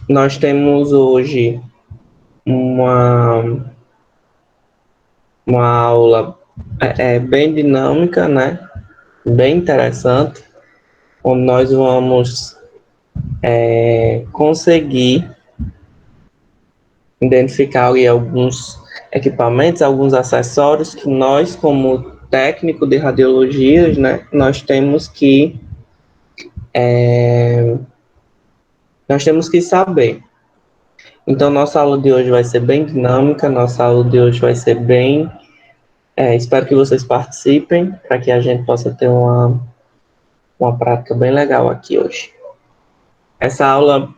Nós temos hoje uma, uma aula bem dinâmica, né? Bem interessante, onde nós vamos conseguir identificar ali alguns equipamentos, alguns acessórios que nós, como técnico de radiologias, né, nós temos que saber. Então, nossa aula de hoje vai ser bem dinâmica, nossa aula de hoje vai ser bem. Espero que vocês participem, para que a gente possa ter uma prática bem legal aqui hoje. Essa aula,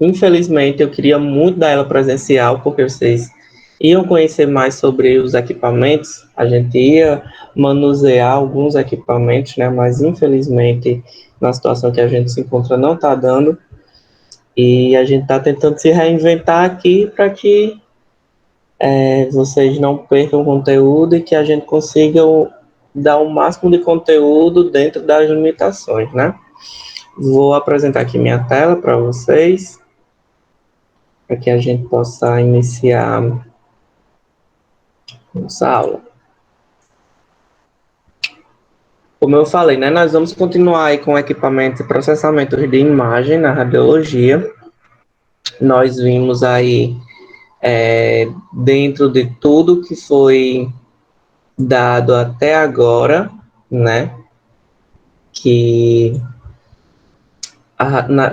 infelizmente, eu queria muito dar ela presencial, porque vocês iam conhecer mais sobre os equipamentos, a gente ia manusear alguns equipamentos, né? Mas infelizmente, na situação que a gente se encontra, não está dando, e a gente está tentando se reinventar aqui para que vocês não percam o conteúdo e que a gente consiga dar o máximo de conteúdo dentro das limitações, né? Vou apresentar aqui minha tela para vocês, para que a gente possa iniciar nossa aula. Como eu falei, né, nós vamos continuar aí com equipamentos e processamentos de imagem na radiologia. Nós vimos aí, dentro de tudo que foi dado até agora, né, que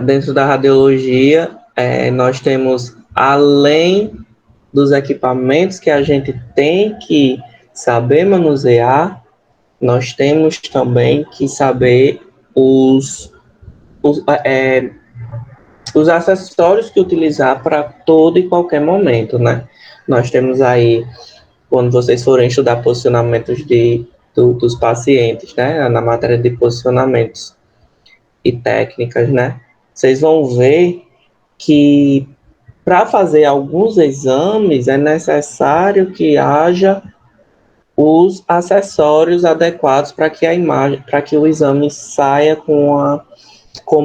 dentro da radiologia, nós temos, além dos equipamentos que a gente tem que saber manusear, nós temos também que saber os, é, os acessórios que utilizar para todo e qualquer momento, né? Nós temos aí, quando vocês forem estudar posicionamentos dos pacientes, né? Na matéria de posicionamentos e técnicas, né? Vocês vão ver que para fazer alguns exames é necessário que haja os acessórios adequados para que a imagem, para que o exame saia como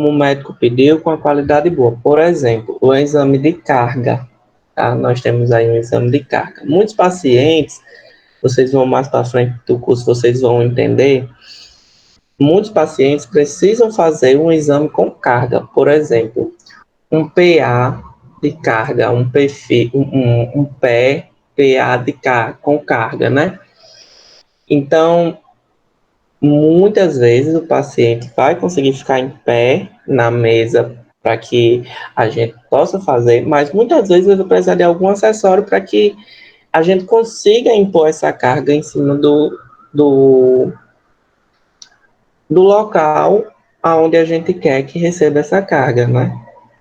o médico pediu, com a qualidade boa. Por exemplo, o exame de carga. Tá? Nós temos aí um exame de carga. Muitos pacientes, vocês vão mais para frente do curso, vocês vão entender, muitos pacientes precisam fazer um exame com carga. Por exemplo, um PA de carga, um pé PA de carga, com carga, né? Então, muitas vezes o paciente vai conseguir ficar em pé na mesa para que a gente possa fazer, mas muitas vezes ele vai precisar de algum acessório para que a gente consiga impor essa carga em cima do, do local aonde a gente quer que receba essa carga, né?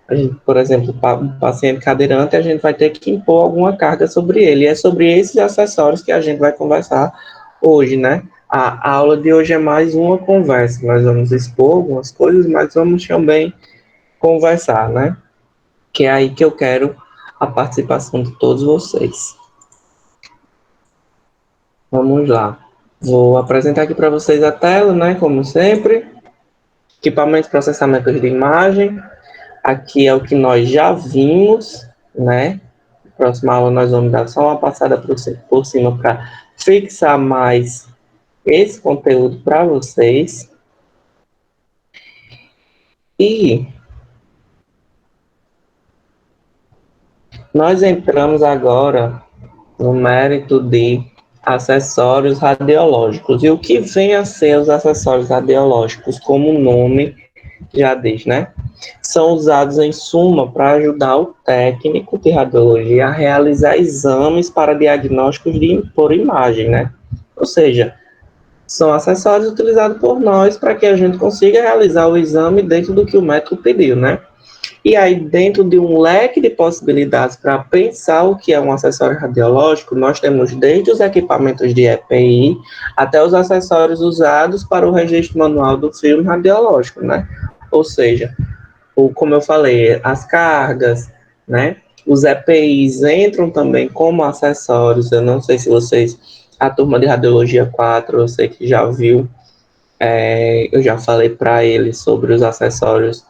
A gente, por exemplo, um paciente cadeirante, a gente vai ter que impor alguma carga sobre ele. E é sobre esses acessórios que a gente vai conversar hoje, né? A aula de hoje é mais uma conversa. Nós vamos expor algumas coisas, mas vamos também conversar, né? Que é aí que eu quero a participação de todos vocês. Vamos lá. Vou apresentar aqui para vocês a tela, né? Como sempre. Equipamentos de processamento de imagem. Aqui é o que nós já vimos, né? Próxima aula nós vamos dar só uma passada por cima para fixar mais esse conteúdo para vocês. E nós entramos agora no mérito de acessórios radiológicos. E o que vem a ser os acessórios radiológicos, como o nome já diz, né? São usados em suma para ajudar o técnico de radiologia a realizar exames para diagnósticos por imagem, né? Ou seja, são acessórios utilizados por nós para que a gente consiga realizar o exame dentro do que o médico pediu, né? E aí, dentro de um leque de possibilidades para pensar o que é um acessório radiológico, nós temos desde os equipamentos de EPI até os acessórios usados para o registro manual do filme radiológico, né? Ou seja, como eu falei, as cargas, né? Os EPIs entram também como acessórios. Eu não sei se vocês, a turma de Radiologia 4, eu sei que já viu Eu já falei para ele sobre os acessórios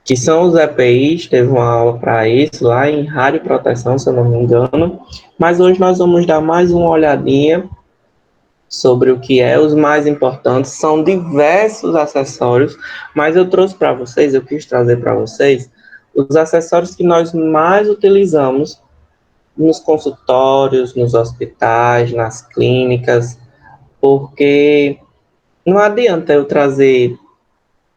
que são os EPIs, teve uma aula para isso lá em rádio proteção, se eu não me engano. Mas hoje nós vamos dar mais uma olhadinha sobre o que é os mais importantes. São diversos acessórios, mas eu trouxe para vocês, eu quis trazer para vocês os acessórios que nós mais utilizamos nos consultórios, nos hospitais, nas clínicas, porque não adianta eu trazer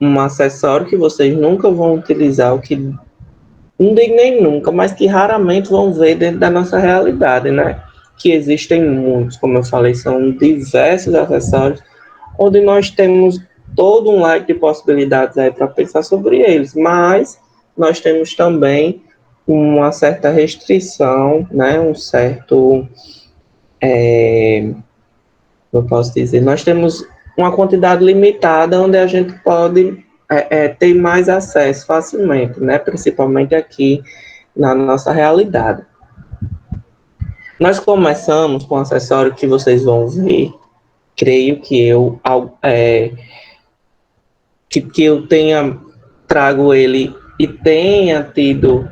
um acessório que vocês nunca vão utilizar, o que não digo nem nunca, mas que raramente vão ver dentro da nossa realidade, né? Que existem muitos, como eu falei, são diversos acessórios, onde nós temos todo um leque de possibilidades aí para pensar sobre eles, mas nós temos também uma certa restrição, né? Um certo, eu posso dizer, nós temos uma quantidade limitada onde a gente pode ter mais acesso facilmente, né? Principalmente aqui na nossa realidade. Nós começamos com um acessório que vocês vão ver, creio que eu tenha trago ele e tenha tido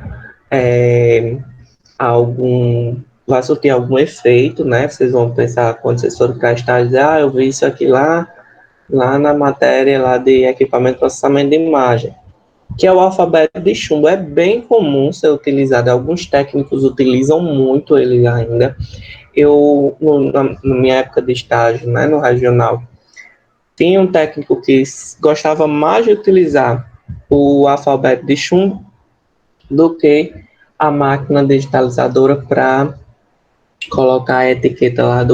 algum, vai surtir algum efeito, né? Vocês vão pensar quando vocês forem para a estágio, eu vi isso aqui lá na matéria lá de equipamento de processamento de imagem, que é o alfabeto de chumbo. É bem comum ser utilizado, alguns técnicos utilizam muito ele ainda. Eu, na minha época de estágio, né, no regional, tinha um técnico que gostava mais de utilizar o alfabeto de chumbo do que a máquina digitalizadora para colocar a etiqueta lá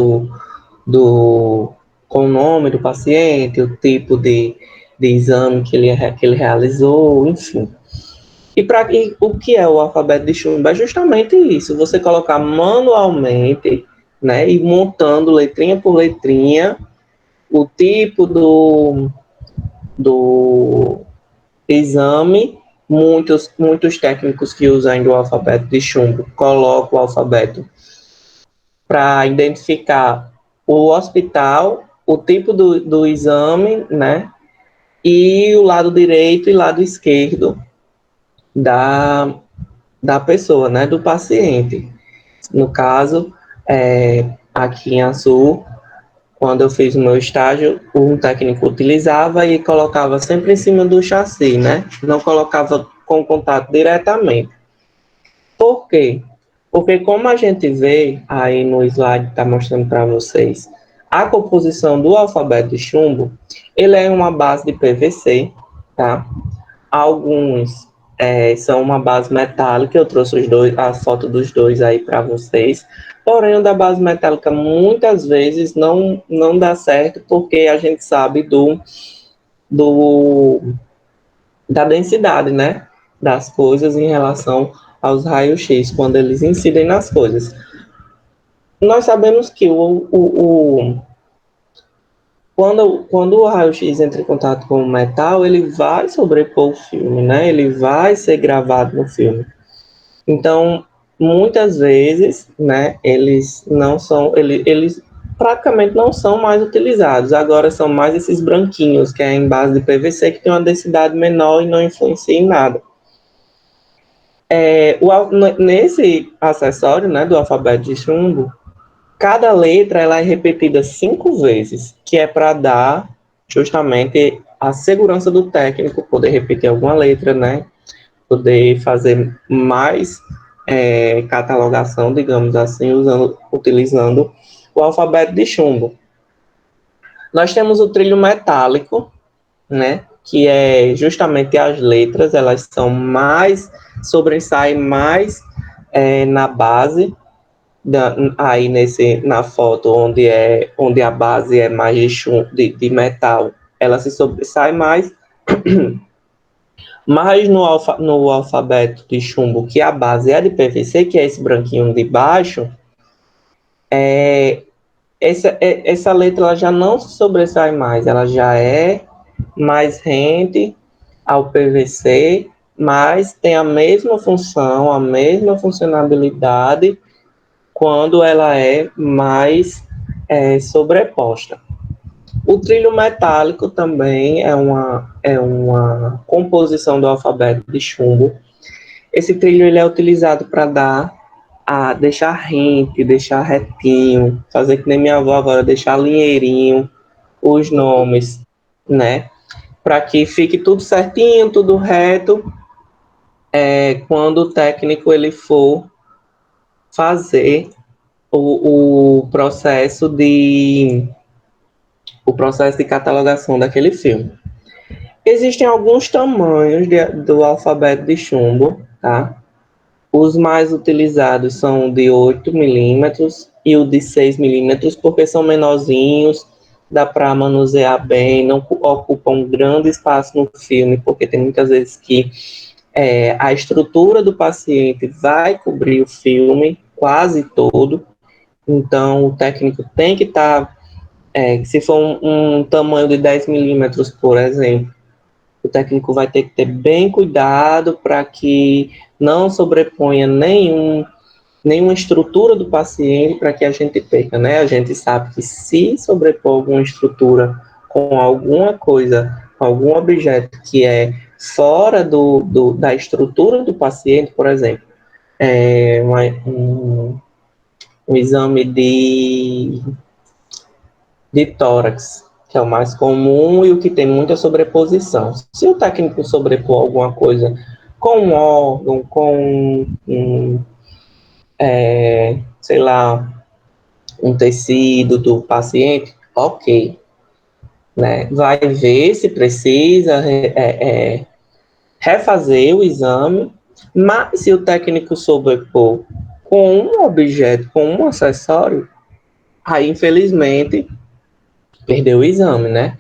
com o nome do paciente, o tipo de exame que ele realizou, enfim. E o que é o alfabeto de chumbo? É justamente isso, você colocar manualmente, né, e montando letrinha por letrinha, o tipo do exame. Muitos técnicos que usam ainda o alfabeto de chumbo colocam o alfabeto para identificar o hospital, o tipo do exame, né, e o lado direito e lado esquerdo da, da pessoa, né, do paciente. No caso, aqui em Açu, quando eu fiz o meu estágio, um técnico utilizava e colocava sempre em cima do chassi, né? Não colocava com contato diretamente. Por quê? Porque como a gente vê aí no slide que está mostrando para vocês, a composição do alfabeto de chumbo, ele é uma base de PVC, tá? Alguns são uma base metálica, eu trouxe a foto dos dois aí para vocês. Porém, o da base metálica muitas vezes não dá certo, porque a gente sabe do, da densidade, né? Das coisas em relação aos raios-x, quando eles incidem nas coisas. Nós sabemos que quando o raio-x entra em contato com o metal, ele vai sobrepor o filme, né? Ele vai ser gravado no filme. Então, muitas vezes, né, eles praticamente não são mais utilizados. Agora são mais esses branquinhos, que é em base de PVC, que tem uma densidade menor e não influencia em nada. Nesse acessório, né, do alfabeto de chumbo, cada letra ela é repetida 5 vezes, que é para dar justamente a segurança do técnico poder repetir alguma letra, né? Poder fazer mais catalogação, digamos assim, utilizando o alfabeto de chumbo. Nós temos o trilho metálico, né? Que é justamente as letras, elas são mais, sobressaem mais na base, aí na foto onde a base é mais de metal, ela se sobressai mais, mas no alfabeto de chumbo, que a base é de PVC, que é esse branquinho de baixo, essa letra ela já não se sobressai mais, ela já é mais rente ao PVC, mas tem a mesma função, a mesma funcionalidade quando ela é mais sobreposta. O trilho metálico também é uma composição do alfabeto de chumbo. Esse trilho ele é utilizado para deixar rente, deixar retinho, fazer que nem minha avó agora, deixar linheirinho os nomes, né? Para que fique tudo certinho, tudo reto, quando o técnico ele for fazer o processo de catalogação daquele filme. Existem alguns tamanhos do alfabeto de chumbo, tá? Os mais utilizados são o de 8 milímetros e o de 6 milímetros, porque são menorzinhos, dá para manusear bem, não ocupam um grande espaço no filme, porque tem muitas vezes que a estrutura do paciente vai cobrir o filme quase todo, então o técnico tem que estar, se for um tamanho de 10 milímetros, por exemplo, o técnico vai ter que ter bem cuidado para que não sobreponha nenhuma estrutura do paciente para que a gente perca, né? A gente sabe que se sobrepor alguma estrutura com alguma coisa, algum objeto que é fora da estrutura do paciente, por exemplo, um exame de tórax, que é o mais comum e o que tem muita sobreposição. Se o técnico sobrepor alguma coisa com um órgão, com sei lá, um tecido do paciente, ok, né? Vai ver se precisa refazer o exame, mas se o técnico sobrepor com um objeto, com um acessório, aí infelizmente perdeu o exame, né?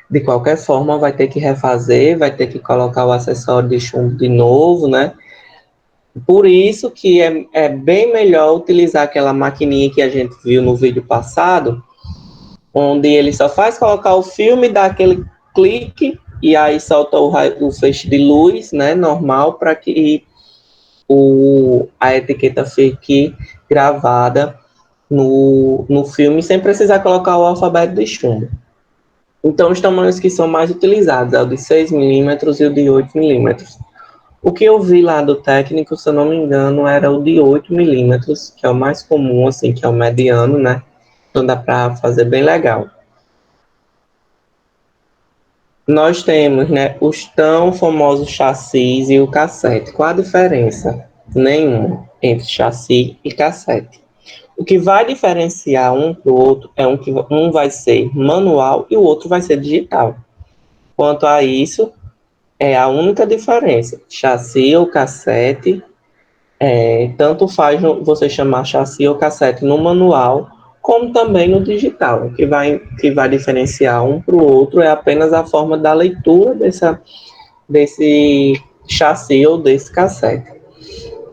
De qualquer forma, vai ter que refazer, vai ter que colocar o acessório de chumbo de novo, né? Por isso que é bem melhor utilizar aquela maquininha que a gente viu no vídeo passado, onde ele só faz colocar o filme, dá aquele clique e aí solta o feixe de luz, né, normal, para que a etiqueta fique gravada no filme sem precisar colocar o alfabeto de chumbo. Então, os tamanhos que são mais utilizados é o de 6 milímetros e o de 8 milímetros. O que eu vi lá do técnico, se eu não me engano, era o de 8 milímetros, que é o mais comum, assim, que é o mediano, né? Então dá para fazer bem legal. Nós temos, né, os tão famosos chassis e o cassete. Qual a diferença? Nenhuma entre chassi e cassete. O que vai diferenciar um para o outro é que um vai ser manual e o outro vai ser digital. Quanto a isso, é a única diferença. Chassi ou cassete, tanto faz você chamar chassi ou cassete no manual, como também no digital. O que vai diferenciar um para o outro é apenas a forma da leitura desse chassi ou desse cassete.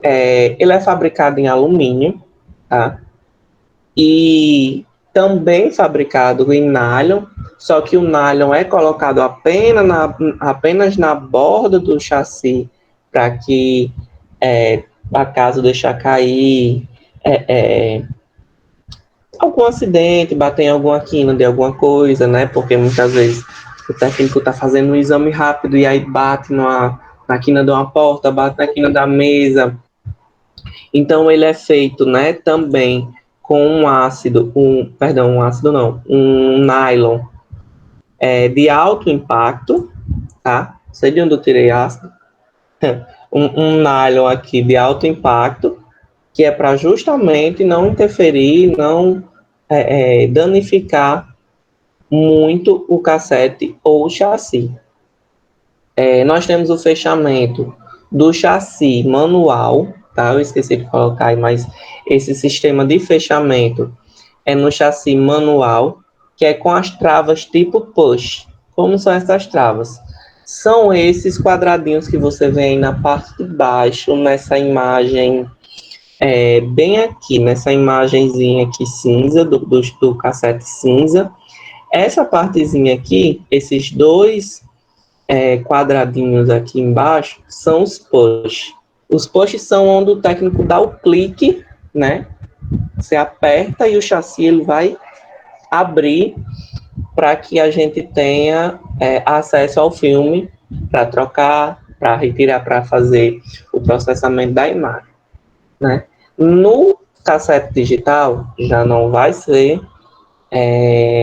Ele é fabricado em alumínio, tá? E também fabricado em nylon, só que o nylon é colocado apenas na borda do chassi para que, acaso deixar cair algum acidente, bater em alguma quina de alguma coisa, né? Porque muitas vezes o técnico está fazendo um exame rápido e aí bate na quina de uma porta, bate na quina da mesa. Então ele é feito, né, também com um nylon de alto impacto, tá? Não sei de onde eu tirei ácido. um nylon aqui de alto impacto, que é para justamente não interferir, não danificar muito o cassete ou o chassi. Nós temos o fechamento do chassi manual, tá? Eu esqueci de colocar aí, mas esse sistema de fechamento é no chassi manual, que é com as travas tipo push. Como são essas travas? São esses quadradinhos que você vê aí na parte de baixo, nessa imagem, bem aqui, nessa imagenzinha aqui cinza, do cassete cinza. Essa partezinha aqui, esses dois quadradinhos aqui embaixo, são os push. Os push são onde o técnico dá o clique, né? Você aperta e o chassi ele vai abrir para que a gente tenha acesso ao filme para trocar, para retirar, para fazer o processamento da imagem, né? No cassete digital já não vai ser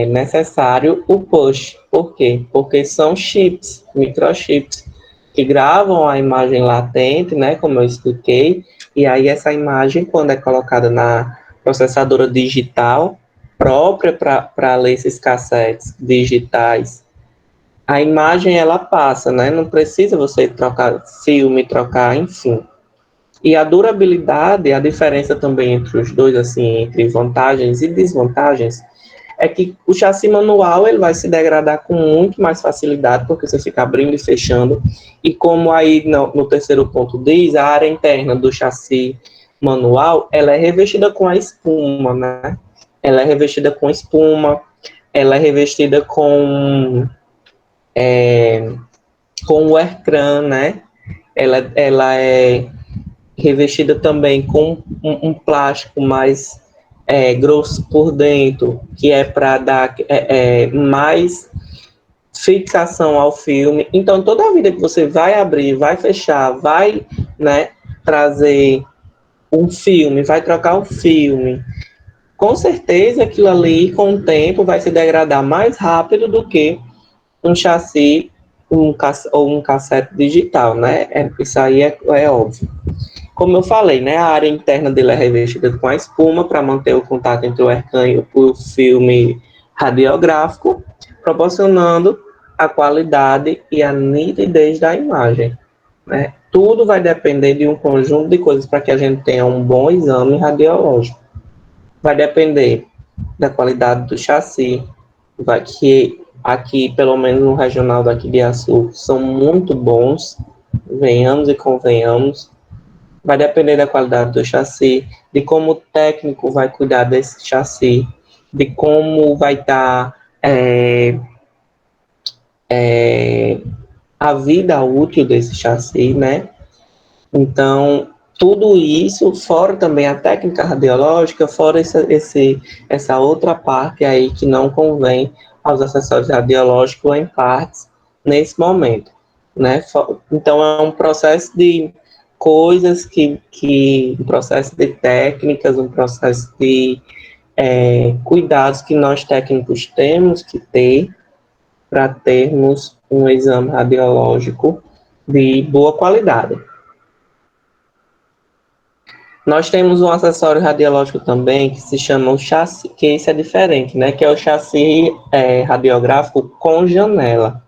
necessário o push. Por quê? Porque são chips, microchips, que gravam a imagem latente, né, como eu expliquei, e aí essa imagem, quando é colocada na processadora digital, própria para ler esses cassetes digitais, a imagem ela passa, né? Não precisa você trocar filme, trocar, enfim. E a durabilidade, a diferença também entre os dois, assim, entre vantagens e desvantagens, é que o chassi manual ele vai se degradar com muito mais facilidade, porque você fica abrindo e fechando. E como aí no terceiro ponto diz, a área interna do chassi manual, ela é revestida com a espuma, né? Ela é revestida com espuma, ela é revestida com o aircran, né? Ela é revestida também com um plástico mais grosso por dentro, que é para dar mais fixação ao filme. Então, toda vida que você vai abrir, vai fechar, vai, né, trazer um filme, vai trocar um filme, com certeza aquilo ali, com o tempo, vai se degradar mais rápido do que um chassi ou um cassete digital, né? Isso aí é óbvio. Como eu falei, né, a área interna dele é revestida com a espuma para manter o contato entre o aircan e o filme radiográfico, proporcionando a qualidade e a nitidez da imagem, né? Tudo vai depender de um conjunto de coisas para que a gente tenha um bom exame radiológico. Vai depender da qualidade do chassi, vai que aqui, pelo menos no regional daqui de Açu, são muito bons, venhamos e convenhamos. Vai depender da qualidade do chassi, de como o técnico vai cuidar desse chassi, de como vai estar a vida útil desse chassi, né? Então, tudo isso, fora também a técnica radiológica, fora essa outra parte aí que não convém aos acessórios radiológicos em partes nesse momento, né? Então, é um processo de coisas um processo de técnicas, um processo de cuidados que nós técnicos temos que ter para termos um exame radiológico de boa qualidade. Nós temos um acessório radiológico também que se chama o chassi, que esse é diferente, né? Que é o chassi radiográfico com janela.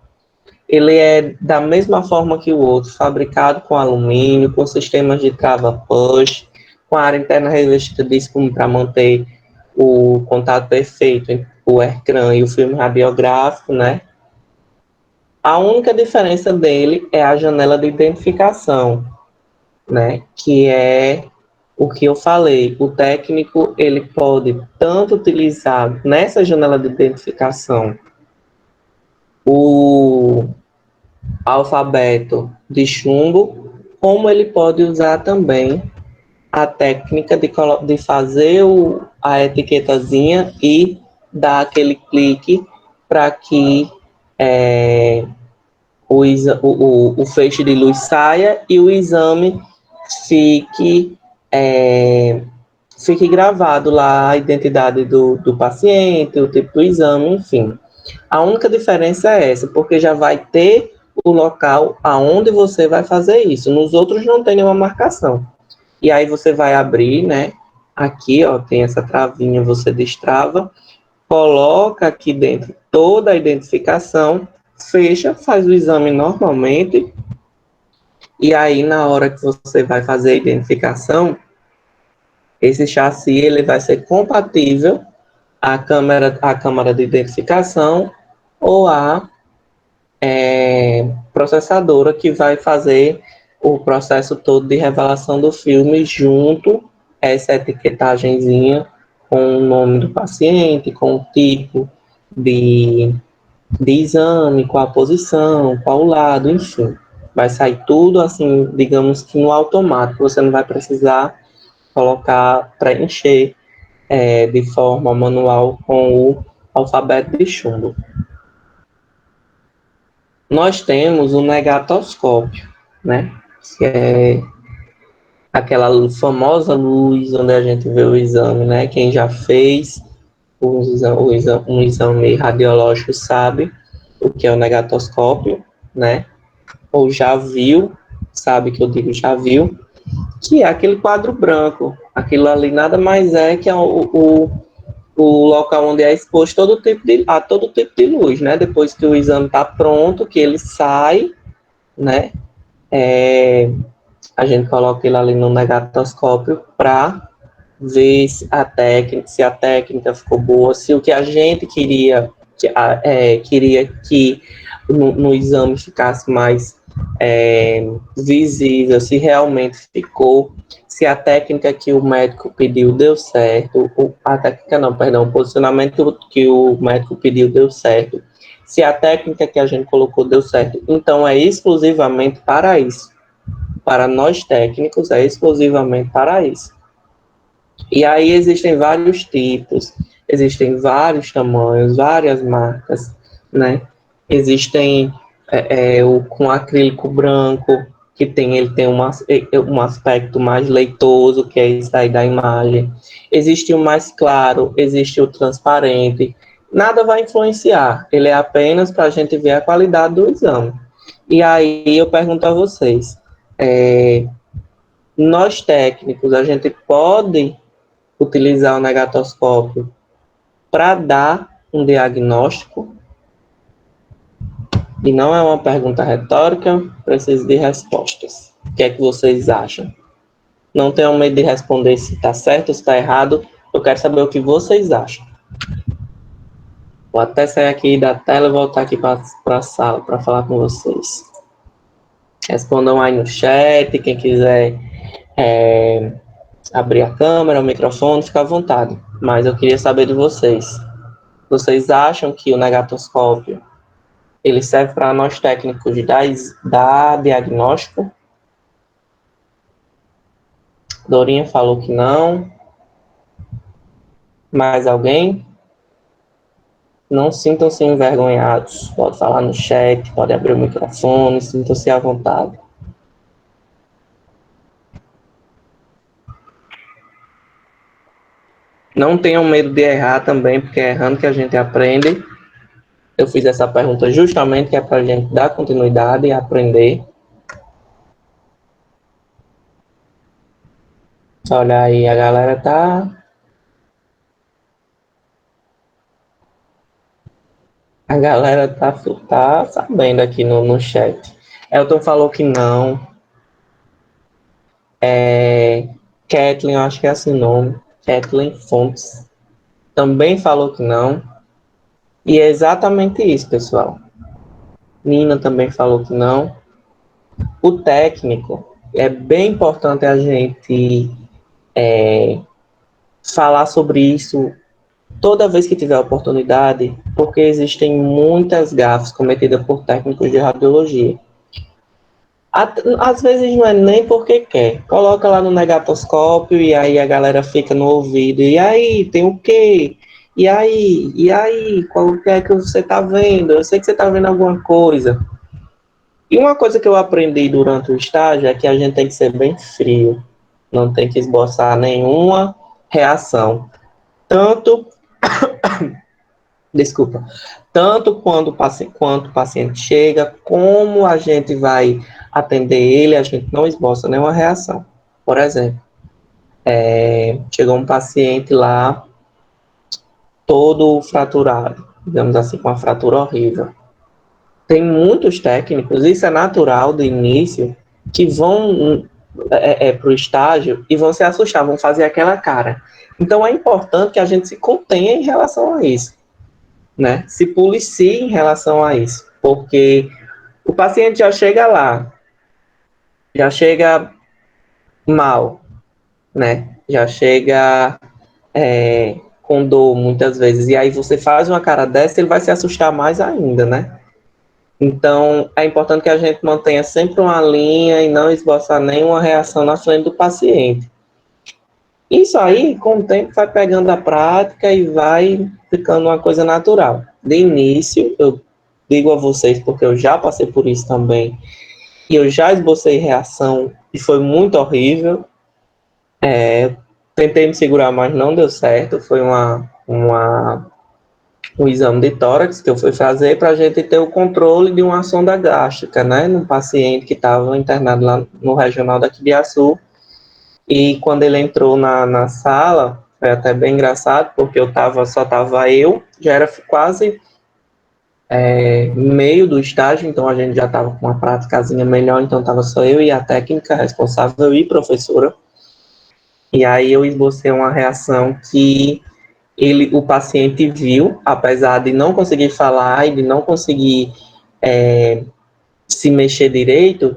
Ele é da mesma forma que o outro, fabricado com alumínio, com sistemas de trava push, com a área interna revestida de espuma para manter o contato perfeito entre o ecrã e o filme radiográfico, né? A única diferença dele é a janela de identificação, né? Que é o que eu falei. O técnico ele pode tanto utilizar nessa janela de identificação o alfabeto de chumbo, como ele pode usar também a técnica de fazer a etiquetazinha e dar aquele clique para que o feixe de luz saia e o exame fique, fique gravado lá a identidade do paciente, o tipo do exame, enfim. A única diferença é essa, porque já vai ter o local aonde você vai fazer isso. Nos outros não tem nenhuma marcação. E aí você vai abrir, né? Aqui, ó, tem essa travinha, você destrava, coloca aqui dentro toda a identificação, fecha, faz o exame normalmente, e aí na hora que você vai fazer a identificação, esse chassi ele vai ser compatível à câmera de identificação ou à processadora que vai fazer o processo todo de revelação do filme junto a essa etiquetagenzinha com o nome do paciente, com o tipo de exame, com a posição, qual o lado, enfim. Vai sair tudo assim, digamos que no automático, você não vai precisar colocar, preencher de forma manual com o alfabeto de chumbo. Nós temos o negatoscópio, né? Que é aquela famosa luz onde a gente vê o exame, né? Quem já fez um exame radiológico sabe o que é o negatoscópio, né? Ou já viu, sabe que eu digo já viu, que é aquele quadro branco. Aquilo ali nada mais é que o local onde é exposto todo tipo de luz, né? Depois que o exame está pronto, que ele sai, né? É, a gente coloca ele ali no negatoscópio para ver se a técnica ficou boa, se o que a gente queria que no exame ficasse mais visível, se realmente ficou, se a técnica que o médico pediu deu certo, a técnica não, perdão, o posicionamento que o médico pediu deu certo, se a técnica que a gente colocou deu certo. Então é exclusivamente para isso. Para nós técnicos é exclusivamente para isso. E aí existem vários tipos, existem vários tamanhos, várias marcas, né? Existem o com acrílico branco, que ele tem um aspecto mais leitoso, que é isso aí da imagem. Existe o mais claro, existe o transparente. Nada vai influenciar, ele é apenas para a gente ver a qualidade do exame. E aí eu pergunto a vocês, nós técnicos, a gente pode utilizar o negatoscópio para dar um diagnóstico? E não é uma pergunta retórica, preciso de respostas. O que é que vocês acham? Não tenham medo de responder se está certo ou se está errado. Eu quero saber o que vocês acham. Vou até sair aqui da tela e voltar aqui para a sala para falar com vocês. Respondam aí no chat, quem quiser abrir a câmera, o microfone, fica à vontade. Mas eu queria saber de vocês. Vocês acham que o negatoscópio ele serve para nós técnicos dar diagnóstico? Dorinha falou que não. Mais alguém? Não sintam-se envergonhados. Pode falar no chat, pode abrir o microfone, sintam-se à vontade. Não tenham medo de errar também, porque é errando que a gente aprende. Eu fiz essa pergunta justamente que é para a gente dar continuidade e aprender. Olha aí, a galera tá. A galera tá sabendo aqui no chat. Elton falou que não. Kathleen, eu acho que é assim o nome. Kathleen Fontes também falou que não. E é exatamente isso, pessoal. Nina também falou que não. O técnico, é bem importante a gente falar sobre isso toda vez que tiver oportunidade, porque existem muitas gafes cometidas por técnicos de radiologia. Às vezes não é nem porque quer. Coloca lá no negatoscópio e aí a galera fica no ouvido. E aí, tem o quê? E aí? E aí? Qual que é que você tá vendo? Eu sei que você tá vendo alguma coisa. E uma coisa que eu aprendi durante o estágio é que a gente tem que ser bem frio. Não tem que esboçar nenhuma reação. Tanto, desculpa, tanto quanto o paciente chega, como a gente vai atender ele, a gente não esboça nenhuma reação. Por exemplo, chegou um paciente lá, todo fraturado, digamos assim, com uma fratura horrível. Tem muitos técnicos, isso é natural do início, que vão para o estágio e vão se assustar, vão fazer aquela cara. Então é importante que a gente se contenha em relação a isso, né? Se policie em relação a isso, porque o paciente já chega lá, já chega mal, né? Já chega com dor muitas vezes, e aí você faz uma cara dessa, ele vai se assustar mais ainda, né? Então, é importante que a gente mantenha sempre uma linha e não esboçar nenhuma reação na frente do paciente. Isso aí, com o tempo, vai pegando a prática e vai ficando uma coisa natural. De início, eu digo a vocês porque eu já passei por isso também, e eu já esbocei reação e foi muito horrível. Tentei me segurar, mas não deu certo. Foi um exame de tórax que eu fui fazer para a gente ter o controle de uma sonda gástrica, né, num paciente que estava internado lá no regional daqui de Açu. E quando ele entrou na sala, foi até bem engraçado, porque só tava eu, já era quase meio do estágio, então a gente já estava com uma práticazinha melhor, então estava só eu e a técnica responsável e professora. E aí eu esbocei uma reação que o paciente viu, apesar de não conseguir falar e de não conseguir se mexer direito,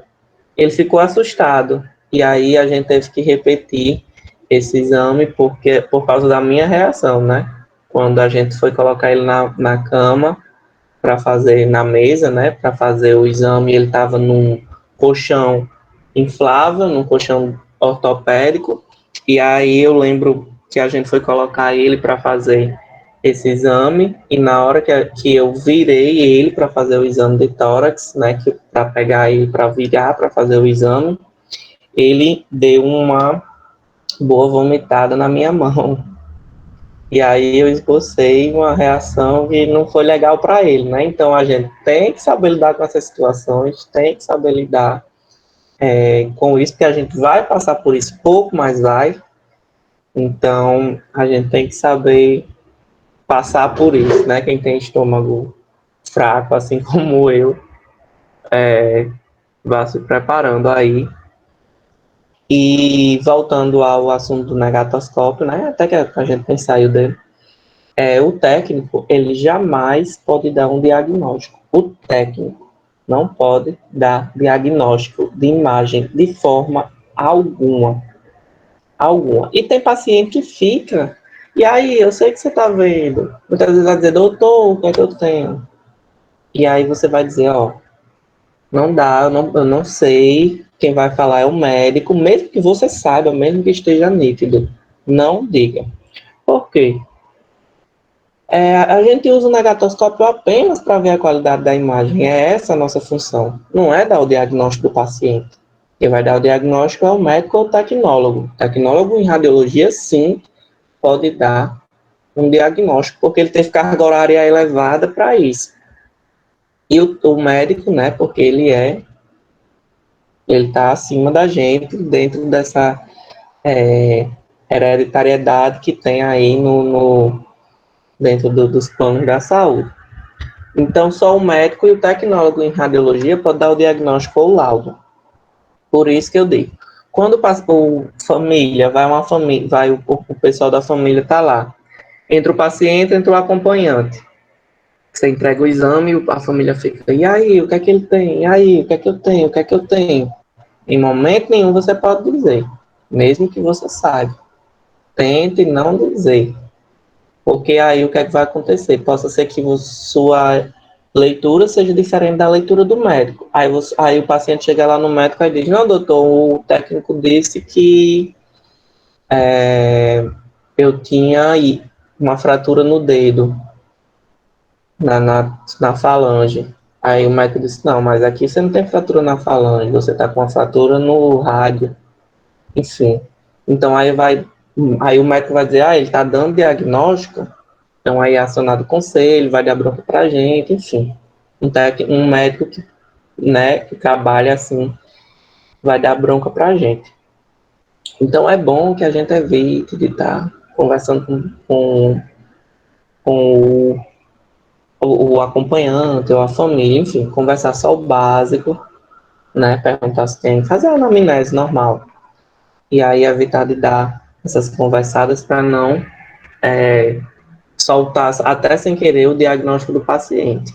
ele ficou assustado. E aí a gente teve que repetir esse exame por causa da minha reação, né? Quando a gente foi colocar ele na cama para fazer na mesa, né? Para fazer o exame, ele estava num colchão inflável, num colchão ortopédico. E aí eu lembro que a gente foi colocar ele para fazer esse exame e na hora que eu virei ele para fazer o exame de tórax, né, para pegar ele para virar para fazer o exame, ele deu uma boa vomitada na minha mão. E aí eu esbocei uma reação que não foi legal para ele, né? Então a gente tem que saber lidar com essas situações, tem que saber lidar com isso, porque a gente vai passar por isso pouco, mas vai. Então a gente tem que saber passar por isso, né? Quem tem estômago fraco, assim como eu, vá se preparando aí. E voltando ao assunto do negatoscópio, né? Até que a gente nem saiu dele. O técnico, ele jamais pode dar um diagnóstico. O técnico não pode dar diagnóstico de imagem de forma alguma. Alguma. E tem paciente que fica. E aí, eu sei que você está vendo. Muitas vezes vai dizer, doutor, o que é que eu tenho? E aí você vai dizer, ó, não dá, eu não sei. Quem vai falar é o médico, mesmo que você saiba, mesmo que esteja nítido. Não diga. Por quê? A gente usa o negatoscópio apenas para ver a qualidade da imagem. É essa a nossa função. Não é dar o diagnóstico do paciente. Quem vai dar o diagnóstico é o médico ou o tecnólogo. O tecnólogo em radiologia, sim, pode dar um diagnóstico, porque ele teve carga horária elevada para isso. E o médico, né, porque ele está acima da gente, dentro dessa hereditariedade que tem aí dentro dos planos da saúde. Então, só o médico e o tecnólogo em radiologia pode dar o diagnóstico ou o laudo. Por isso que eu digo. Quando família, o pessoal da família está lá. Entre o paciente e entre o acompanhante. Você entrega o exame, a família fica, e aí, o que é que ele tem? E aí, o que é que eu tenho? O que é que eu tenho? Em momento nenhum você pode dizer, mesmo que você saiba. Tente não dizer. Porque aí o que é que vai acontecer? Possa ser que sua leitura seja diferente da leitura do médico. Aí o paciente chega lá no médico e diz, não, doutor, o técnico disse que eu tinha aí uma fratura no dedo, na falange. Aí o médico disse, não, mas aqui você não tem fratura na falange, você está com uma fratura no rádio. Enfim. Então aí o médico vai dizer, ele está dando diagnóstico. Então, aí é acionado o conselho, vai dar bronca pra gente, enfim. Então, um médico que, né, que trabalha assim, vai dar bronca pra gente. Então, é bom que a gente evite de estar conversando com o acompanhante ou a família, enfim, conversar só o básico, né, perguntar se tem, fazer uma anamnese normal. E aí evitar de dar essas conversadas para não soltar, até sem querer, o diagnóstico do paciente.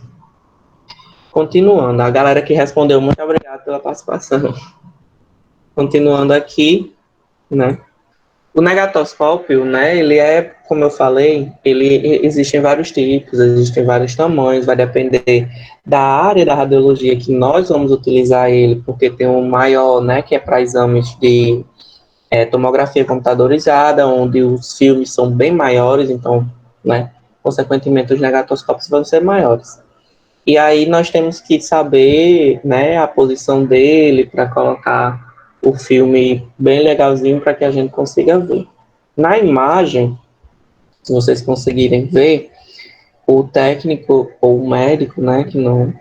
Continuando, a galera que respondeu, muito obrigado pela participação. Continuando aqui, né? O negatoscópio, né, ele como eu falei, existem vários tipos, existem vários tamanhos, vai depender da área da radiologia que nós vamos utilizar ele, porque tem um maior, né, que é para exames de tomografia computadorizada, onde os filmes são bem maiores, então, né, consequentemente os negatoscópios vão ser maiores. E aí nós temos que saber, né, a posição dele para colocar o filme bem legalzinho para que a gente consiga ver. Na imagem, se vocês conseguirem ver, o técnico ou o médico, né, que não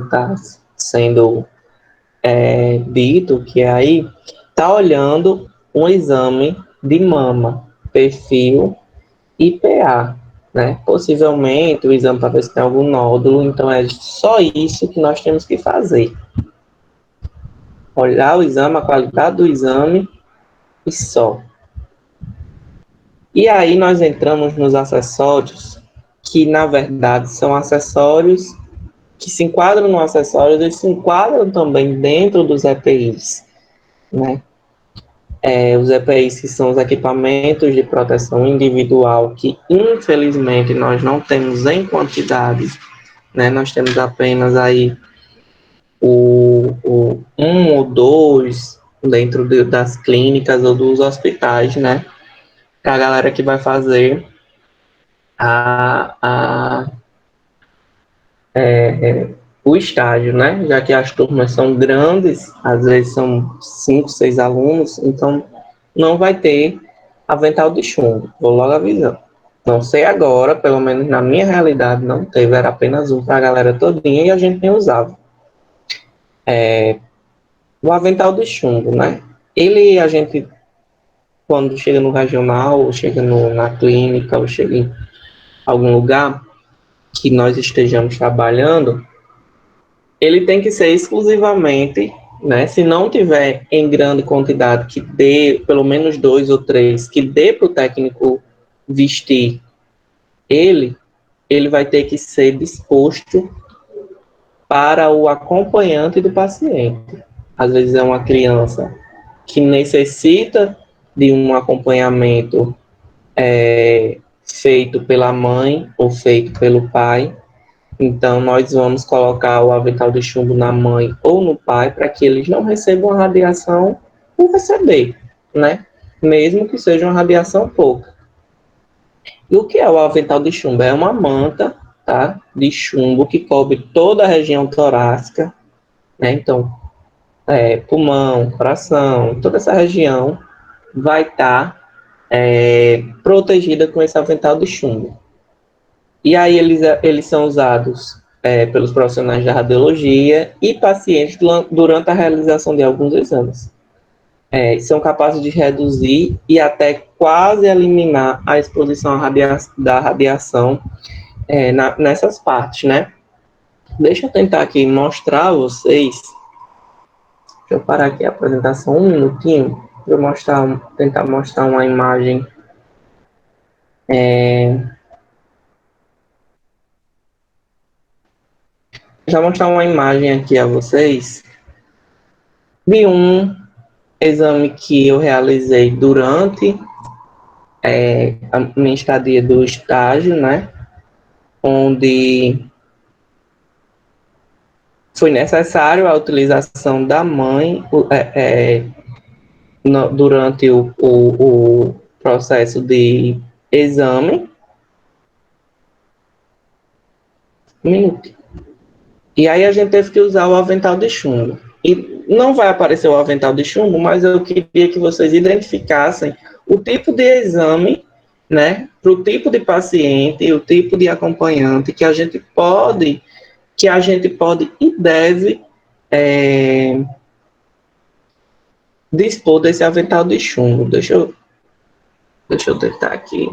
está sendo dito que é aí, está olhando um exame de mama, perfil IPA, né? Possivelmente o exame para ver se tem algum nódulo, então é só isso que nós temos que fazer. Olhar o exame, a qualidade do exame e só. E aí nós entramos nos acessórios, que na verdade são acessórios que se enquadram no acessório e se enquadram também dentro dos EPIs, né? Os EPIs que são os equipamentos de proteção individual, que infelizmente nós não temos em quantidade, né? Nós temos apenas aí o um ou dois dentro das clínicas ou dos hospitais, né? Para a galera que vai fazer a o estágio, né? Já que as turmas são grandes, às vezes são 5, 6 alunos, então não vai ter avental de chumbo, vou logo avisando. Não sei agora, pelo menos na minha realidade não teve, era apenas um para a galera todinha e a gente nem usava. O avental de chumbo, né? Ele, a gente, quando chega no regional, ou chega na clínica, ou chega em algum lugar que nós estejamos trabalhando, ele tem que ser exclusivamente, né? Se não tiver em grande quantidade, que dê pelo menos 2 ou 3, que dê para o técnico vestir ele, ele vai ter que ser disposto para o acompanhante do paciente. Às vezes é uma criança que necessita de um acompanhamento feito pela mãe ou feito pelo pai. Então, nós vamos colocar o avental de chumbo na mãe ou no pai para que eles não recebam a radiação por receber, né? Mesmo que seja uma radiação pouca. E o que é o avental de chumbo? É uma manta, tá? De chumbo que cobre toda a região torácica, né? Então, pulmão, coração, toda essa região vai estar protegida com esse avental de chumbo. E aí eles são usados pelos profissionais da radiologia e pacientes durante a realização de alguns exames. São capazes de reduzir e até quase eliminar a exposição da radiação nessas partes, né? Deixa eu tentar aqui mostrar a vocês. Deixa eu parar aqui a apresentação um minutinho para tentar mostrar uma imagem. Já mostrar uma imagem aqui a vocês de um exame que eu realizei durante a minha estadia do estágio, né? Onde foi necessário a utilização da mãe durante o processo de exame. Um minuto. E aí a gente teve que usar o avental de chumbo. E não vai aparecer o avental de chumbo, mas eu queria que vocês identificassem o tipo de exame, né, para o tipo de paciente, o tipo de acompanhante que a gente pode e deve dispor desse avental de chumbo. Deixa eu tentar aqui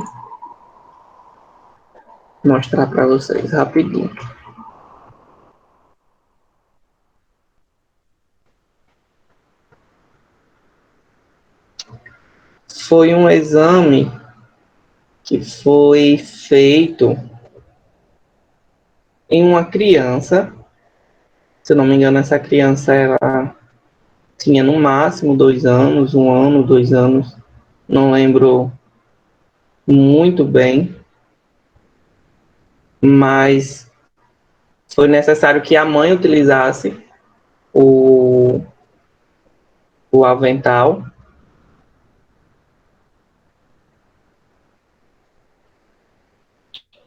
mostrar para vocês rapidinho. Foi um exame que foi feito em uma criança. Se eu não me engano, essa criança ela tinha no máximo 2 anos, 1 ano, 2 anos, não lembro muito bem, mas foi necessário que a mãe utilizasse o, o avental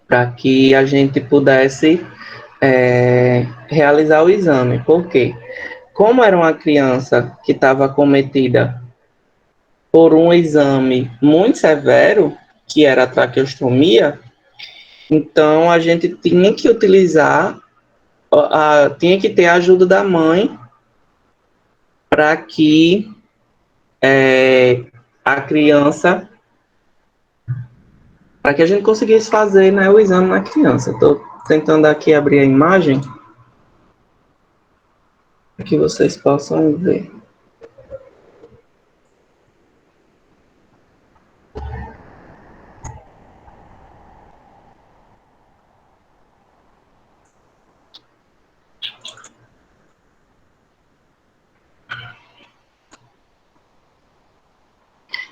para que a gente pudesse realizar o exame. Por quê? Como era uma criança que estava acometida por um exame muito severo, que era a traqueostomia, então a gente tinha que utilizar, tinha que ter a ajuda da mãe para que a criança, para que a gente conseguisse fazer, né, o exame na criança. Estou tentando aqui abrir a imagem para que vocês possam ver.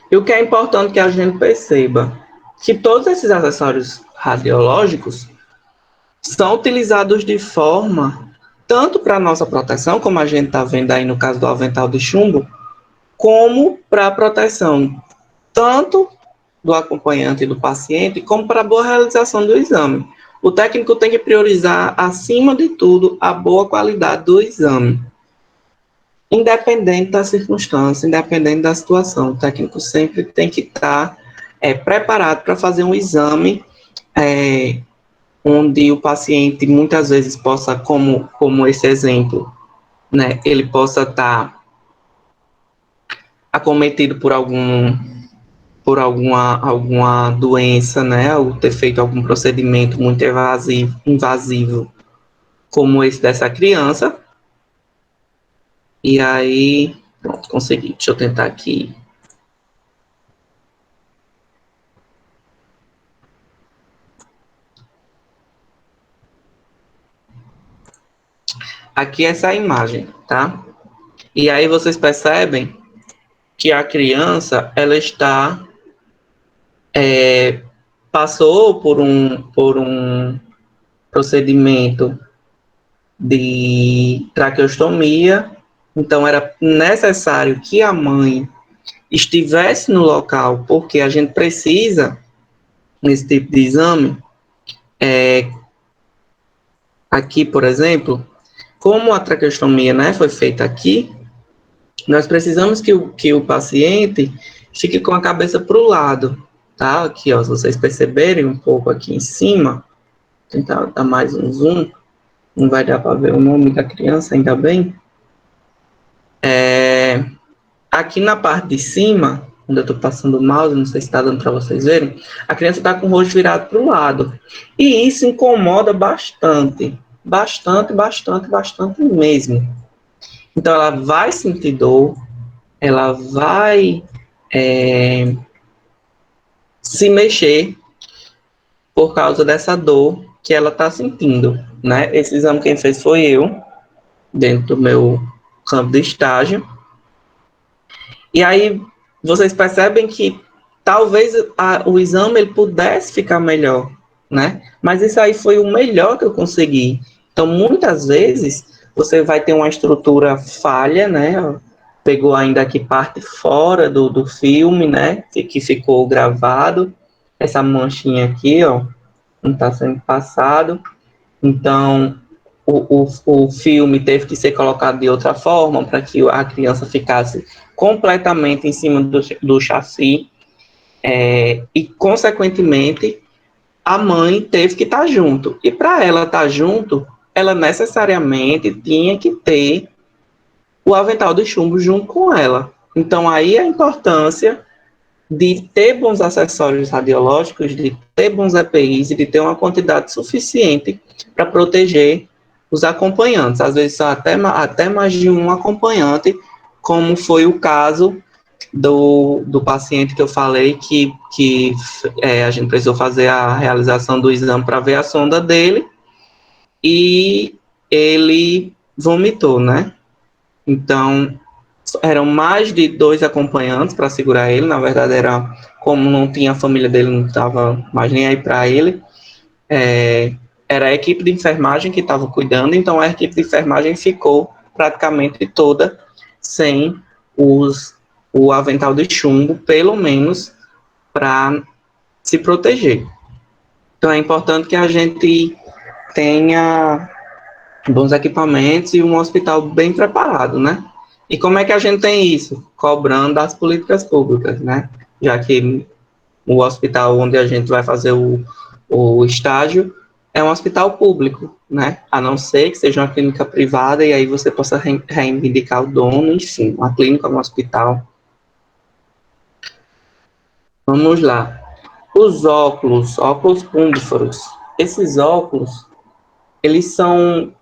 E o que é importante que a gente perceba, que todos esses acessórios radiológicos são utilizados de forma tanto para nossa proteção, como a gente está vendo aí no caso do avental de chumbo, como para a proteção tanto do acompanhante e do paciente, como para a boa realização do exame. O técnico tem que priorizar, acima de tudo, a boa qualidade do exame. Independente da circunstância, independente da situação, o técnico sempre tem que estar preparado para fazer um exame onde o paciente muitas vezes possa, como esse exemplo, né, ele possa estar acometido por alguma doença, né, ou ter feito algum procedimento muito invasivo, como esse dessa criança. E aí, pronto, consegui. Deixa eu tentar aqui. Aqui essa imagem, tá? E aí vocês percebem que a criança, ela está passou por um procedimento de traqueostomia, então era necessário que a mãe estivesse no local, porque a gente precisa, nesse tipo de exame, aqui, por exemplo, como a traqueostomia, né, foi feita aqui, nós precisamos que o paciente fique com a cabeça para o lado, tá? Aqui, ó, se vocês perceberem um pouco aqui em cima, vou tentar dar mais um zoom, não vai dar para ver o nome da criança, ainda bem. Aqui na parte de cima, onde eu estou passando o mouse, não sei se está dando para vocês verem, a criança está com o rosto virado para o lado. E isso incomoda bastante, bastante mesmo. Então, ela vai sentir dor, ela vai se mexer por causa dessa dor que ela está sentindo, né? Esse exame quem fez foi eu, dentro do meu campo de estágio. E aí vocês percebem que talvez o exame ele pudesse ficar melhor, né? Mas isso aí foi o melhor que eu consegui. Então, muitas vezes, você vai ter uma estrutura falha, né? Pegou ainda aqui parte fora do filme, né? Que ficou gravado. Essa manchinha aqui, ó, não está sendo passado. Então, o filme teve que ser colocado de outra forma para que a criança ficasse completamente em cima do chassi e, consequentemente, a mãe teve que estar junto. E para ela estar junto, ela necessariamente tinha que ter o avental de chumbo junto com ela. Então, aí a importância de ter bons acessórios radiológicos, de ter bons EPIs e de ter uma quantidade suficiente para proteger os acompanhantes. Às vezes são até mais de um acompanhante, como foi o caso do paciente que eu falei que a gente precisou fazer a realização do exame para ver a sonda dele e ele vomitou, né? Então, eram mais de 2 acompanhantes para segurar ele. Na verdade, era como não tinha a família dele, não estava mais nem aí para ele. Era a equipe de enfermagem que estava cuidando, então a equipe de enfermagem ficou praticamente toda sem o avental de chumbo, pelo menos para se proteger. Então é importante que a gente tenha bons equipamentos e um hospital bem preparado, né? E como é que a gente tem isso? Cobrando das políticas públicas, né? Já que o hospital onde a gente vai fazer o estágio é um hospital público, né? A não ser que seja uma clínica privada e aí você possa reivindicar o dono, enfim, uma clínica, um hospital. Vamos lá. Os óculos, óculos púndiforos. Esses óculos, eles são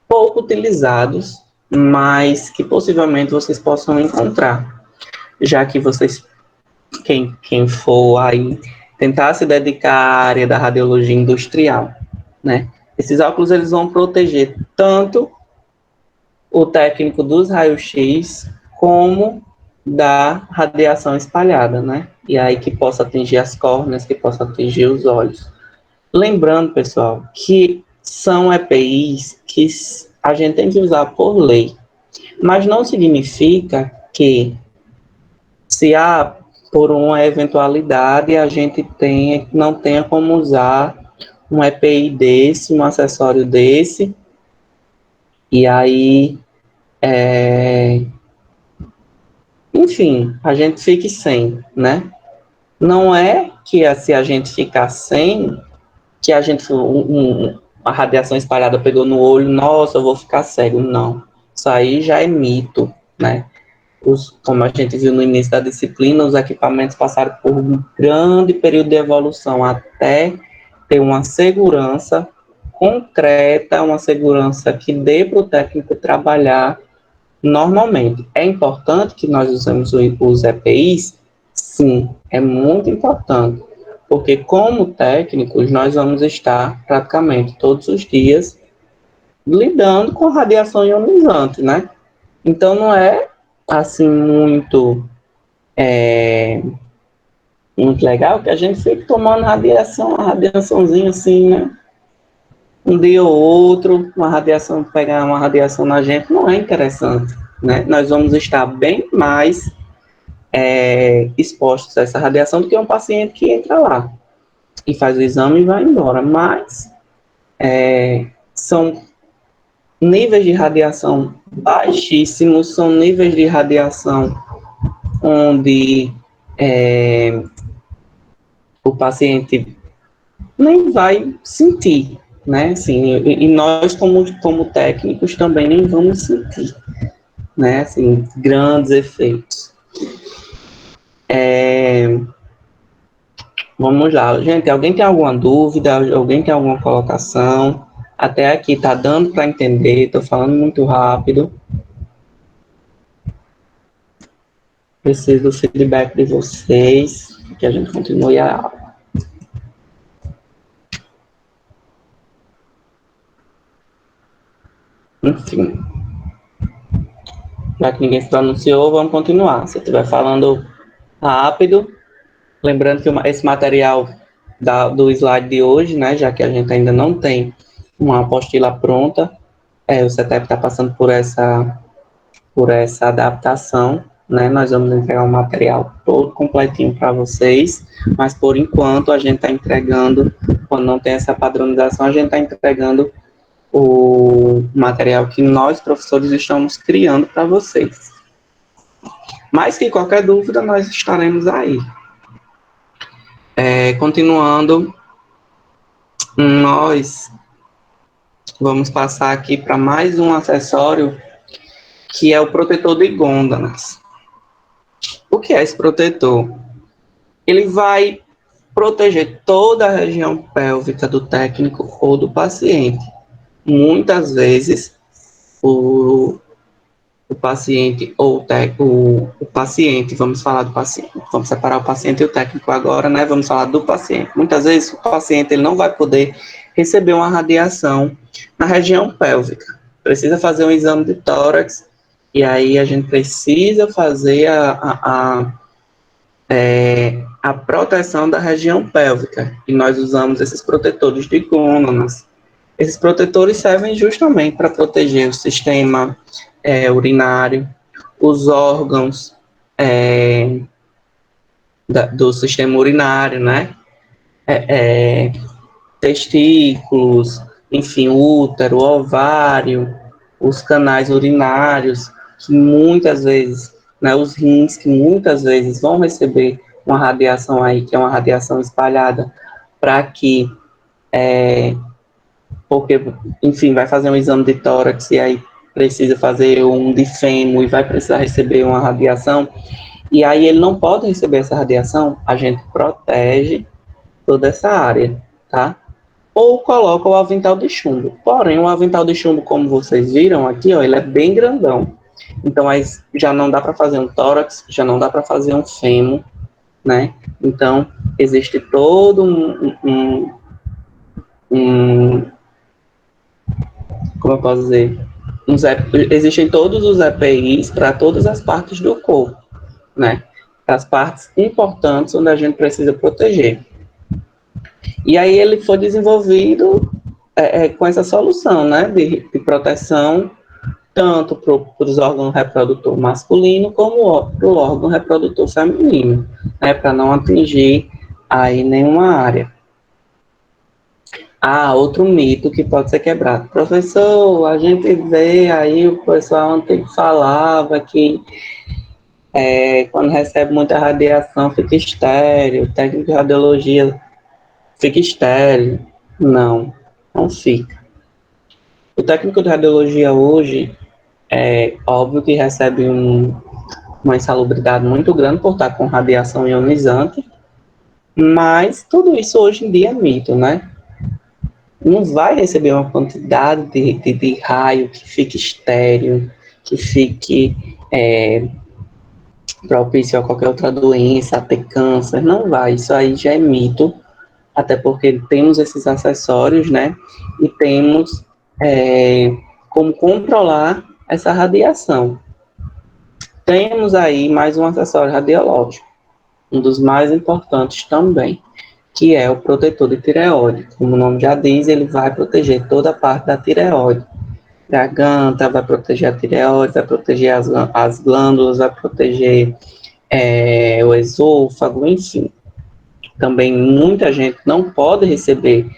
pouco utilizados, mas que possivelmente vocês possam encontrar, já que vocês, quem for aí tentar se dedicar à área da radiologia industrial, né? Esses óculos eles vão proteger tanto o técnico dos raios-x como da radiação espalhada, né? E aí que possa atingir as córneas, que possa atingir os olhos. Lembrando, pessoal, que são EPIs que a gente tem que usar por lei, mas não significa que se há por uma eventualidade a gente não tenha como usar um EPI desse, um acessório desse, e aí, enfim, a gente fique sem, né? Não é que se a gente ficar sem, que a gente, a radiação espalhada pegou no olho, nossa, eu vou ficar cego. Não, isso aí já é mito, né? Como a gente viu no início da disciplina, os equipamentos passaram por um grande período de evolução até ter uma segurança concreta, uma segurança que dê para o técnico trabalhar normalmente. É importante que nós usemos os EPIs? Sim, é muito importante, porque como técnicos nós vamos estar praticamente todos os dias lidando com radiação ionizante, né? Então não é assim muito legal que a gente fique tomando radiação, uma radiaçãozinha assim, né? Um dia ou outro, pegar uma radiação na gente não é interessante, né? Nós vamos estar bem mais expostos a essa radiação do que um paciente que entra lá e faz o exame e vai embora. Mas são níveis de radiação baixíssimos, são níveis de radiação onde o paciente nem vai sentir, né? Assim, e nós, como técnicos, também nem vamos sentir, né? Assim, grandes efeitos. Vamos lá, gente. Alguém tem alguma dúvida? Alguém tem alguma colocação? Até aqui tá dando para entender? Estou falando muito rápido. Preciso do feedback de vocês, que a gente continue a aula. Enfim, já que ninguém se pronunciou, vamos continuar. Se estiver falando rápido, lembrando que esse material do slide de hoje, né, já que a gente ainda não tem uma apostila pronta, o CETEP está passando por essa adaptação, né, nós vamos entregar um material todo completinho para vocês, mas por enquanto a gente está entregando, quando não tem essa padronização, a gente está entregando o material que nós, professores, estamos criando para vocês. Mas que qualquer dúvida, nós estaremos aí. Continuando, nós vamos passar aqui para mais um acessório, que é o protetor de gôndolas. O que é esse protetor? Ele vai proteger toda a região pélvica do técnico ou do paciente. Muitas vezes, o paciente ou o paciente, vamos falar do paciente, vamos separar o paciente e o técnico agora, né? Vamos falar do paciente. Muitas vezes o paciente ele não vai poder receber uma radiação na região pélvica. Precisa fazer um exame de tórax e aí a gente precisa fazer a proteção da região pélvica. E nós usamos esses protetores de gônadas. Esses protetores servem justamente para proteger o sistema urinário, os órgãos do sistema urinário, né? Testículos, enfim, o útero, o ovário, os canais urinários, que muitas vezes, né, os rins, que muitas vezes vão receber uma radiação aí, que é uma radiação espalhada, para que, porque, enfim, vai fazer um exame de tórax e aí precisa fazer um de fêmur e vai precisar receber uma radiação, e aí ele não pode receber essa radiação, a gente protege toda essa área, tá? Ou coloca o avental de chumbo. Porém, o avental de chumbo, como vocês viram aqui, ó, ele é bem grandão. Então, aí já não dá para fazer um tórax, já não dá para fazer um fêmur, né? Então, existe todo um como eu posso dizer, existem todos os EPIs para todas as partes do corpo, né? As partes importantes onde a gente precisa proteger. E aí ele foi desenvolvido com essa solução, né, de proteção tanto para os órgãos reprodutor masculino como para o órgão reprodutor feminino, né, para não atingir aí nenhuma área. Ah, outro mito que pode ser quebrado. Professor, a gente vê aí o pessoal antes falava que quando recebe muita radiação fica estéreo, o técnico de radiologia fica estéreo. Não, não fica. O técnico de radiologia hoje, é óbvio que recebe uma insalubridade muito grande por estar com radiação ionizante, mas tudo isso hoje em dia é mito, né? Não vai receber uma quantidade de raio que fique estéreo, que fique propício a qualquer outra doença, a ter câncer, não vai, isso aí já é mito, até porque temos esses acessórios, né, e temos como controlar essa radiação. Temos aí mais um acessório radiológico, um dos mais importantes também, que é o protetor de tireoide. Como o nome já diz, ele vai proteger toda a parte da tireoide. Garganta, vai proteger a tireoide, vai proteger as glândulas, vai proteger o esôfago, enfim. Também muita gente não pode receber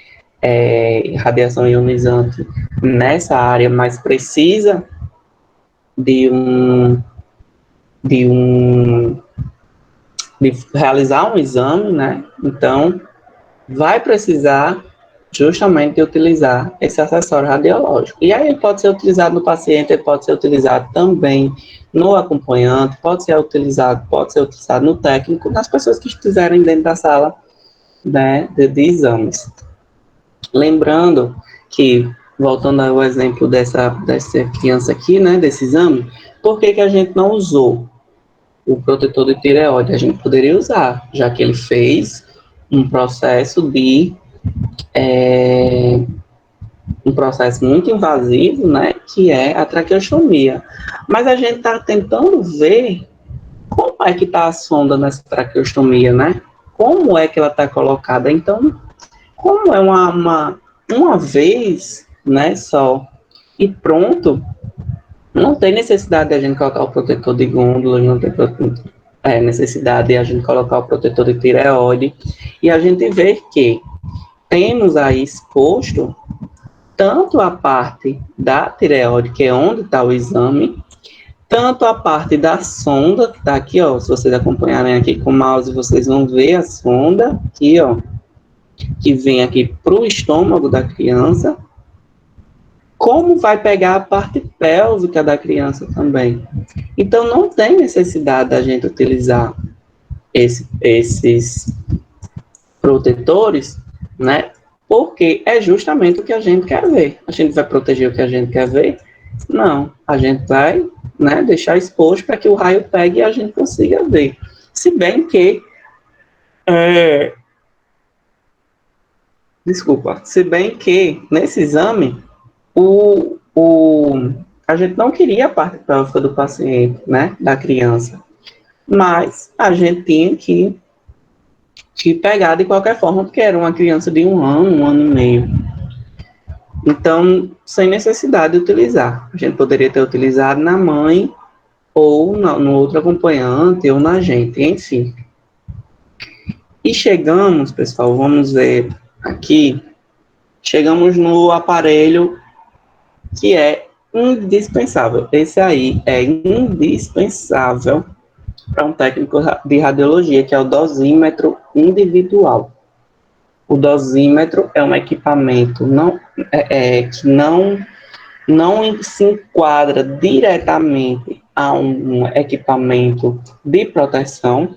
radiação ionizante nessa área, mas precisa de de um de realizar um exame, né? Então, vai precisar justamente de utilizar esse acessório radiológico. E aí ele pode ser utilizado no paciente, ele pode ser utilizado também no acompanhante, pode ser utilizado no técnico, nas pessoas que estiverem dentro da sala, né, de exames. Lembrando que, voltando ao exemplo dessa criança aqui, né, desse exame, por que a gente não usou o protetor de tireoide? A gente poderia usar, já que ele fez um processo um processo muito invasivo, né, que é a traqueostomia. Mas a gente está tentando ver como é que está a sonda nessa traqueostomia, né? Como é que ela está colocada? Então, como é uma vez, né, só, e pronto, não tem necessidade de a gente colocar o protetor de glândulas, não tem necessidade de a gente colocar o protetor de tireoide, e a gente vê que temos aí exposto tanto a parte da tireoide, que é onde está o exame, tanto a parte da sonda, que está aqui, ó, se vocês acompanharem aqui com o mouse, vocês vão ver a sonda, aqui, ó, que vem aqui para o estômago da criança, como vai pegar a parte pélvica da criança também. Então, não tem necessidade da gente utilizar esses protetores, né? Porque é justamente o que a gente quer ver. A gente vai proteger o que a gente quer ver? Não. A gente vai, né, deixar exposto para que o raio pegue e a gente consiga ver. Se bem que se bem que nesse exame a gente não queria a parte pélvica do paciente, né, da criança, mas a gente tinha que pegar de qualquer forma, porque era uma criança de um ano e meio. Então, sem necessidade de utilizar. A gente poderia ter utilizado na mãe, ou no outro acompanhante, ou na gente, enfim. E chegamos, pessoal, vamos ver aqui, chegamos no aparelho que é indispensável. Esse aí é indispensável para um técnico de radiologia, que é o dosímetro individual. O dosímetro é um equipamento que não se enquadra diretamente a um equipamento de proteção,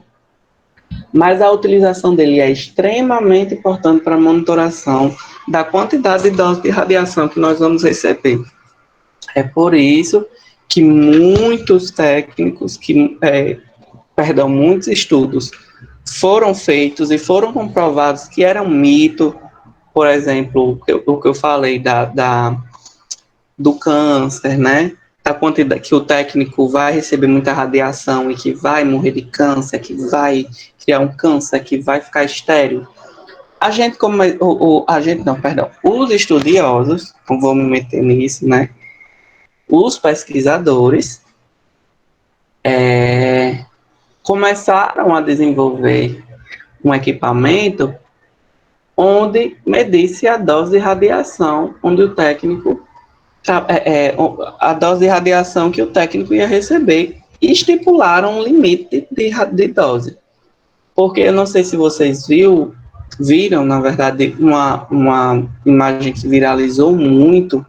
mas a utilização dele é extremamente importante para a monitoração da quantidade de dose de radiação que nós vamos receber. É por isso que muitos técnicos, muitos estudos foram feitos e foram comprovados que era um mito, por exemplo, o que eu falei do câncer, né? Da quantidade que o técnico vai receber muita radiação e que vai morrer de câncer, que vai criar um câncer, que vai ficar estéril. A gente, os estudiosos, não vou me meter nisso, né? Os pesquisadores começaram a desenvolver um equipamento onde medisse a dose de radiação, onde o técnico a dose de radiação que o técnico ia receber, e estipularam um limite de dose. Porque eu não sei se vocês viram, na verdade, uma imagem que viralizou muito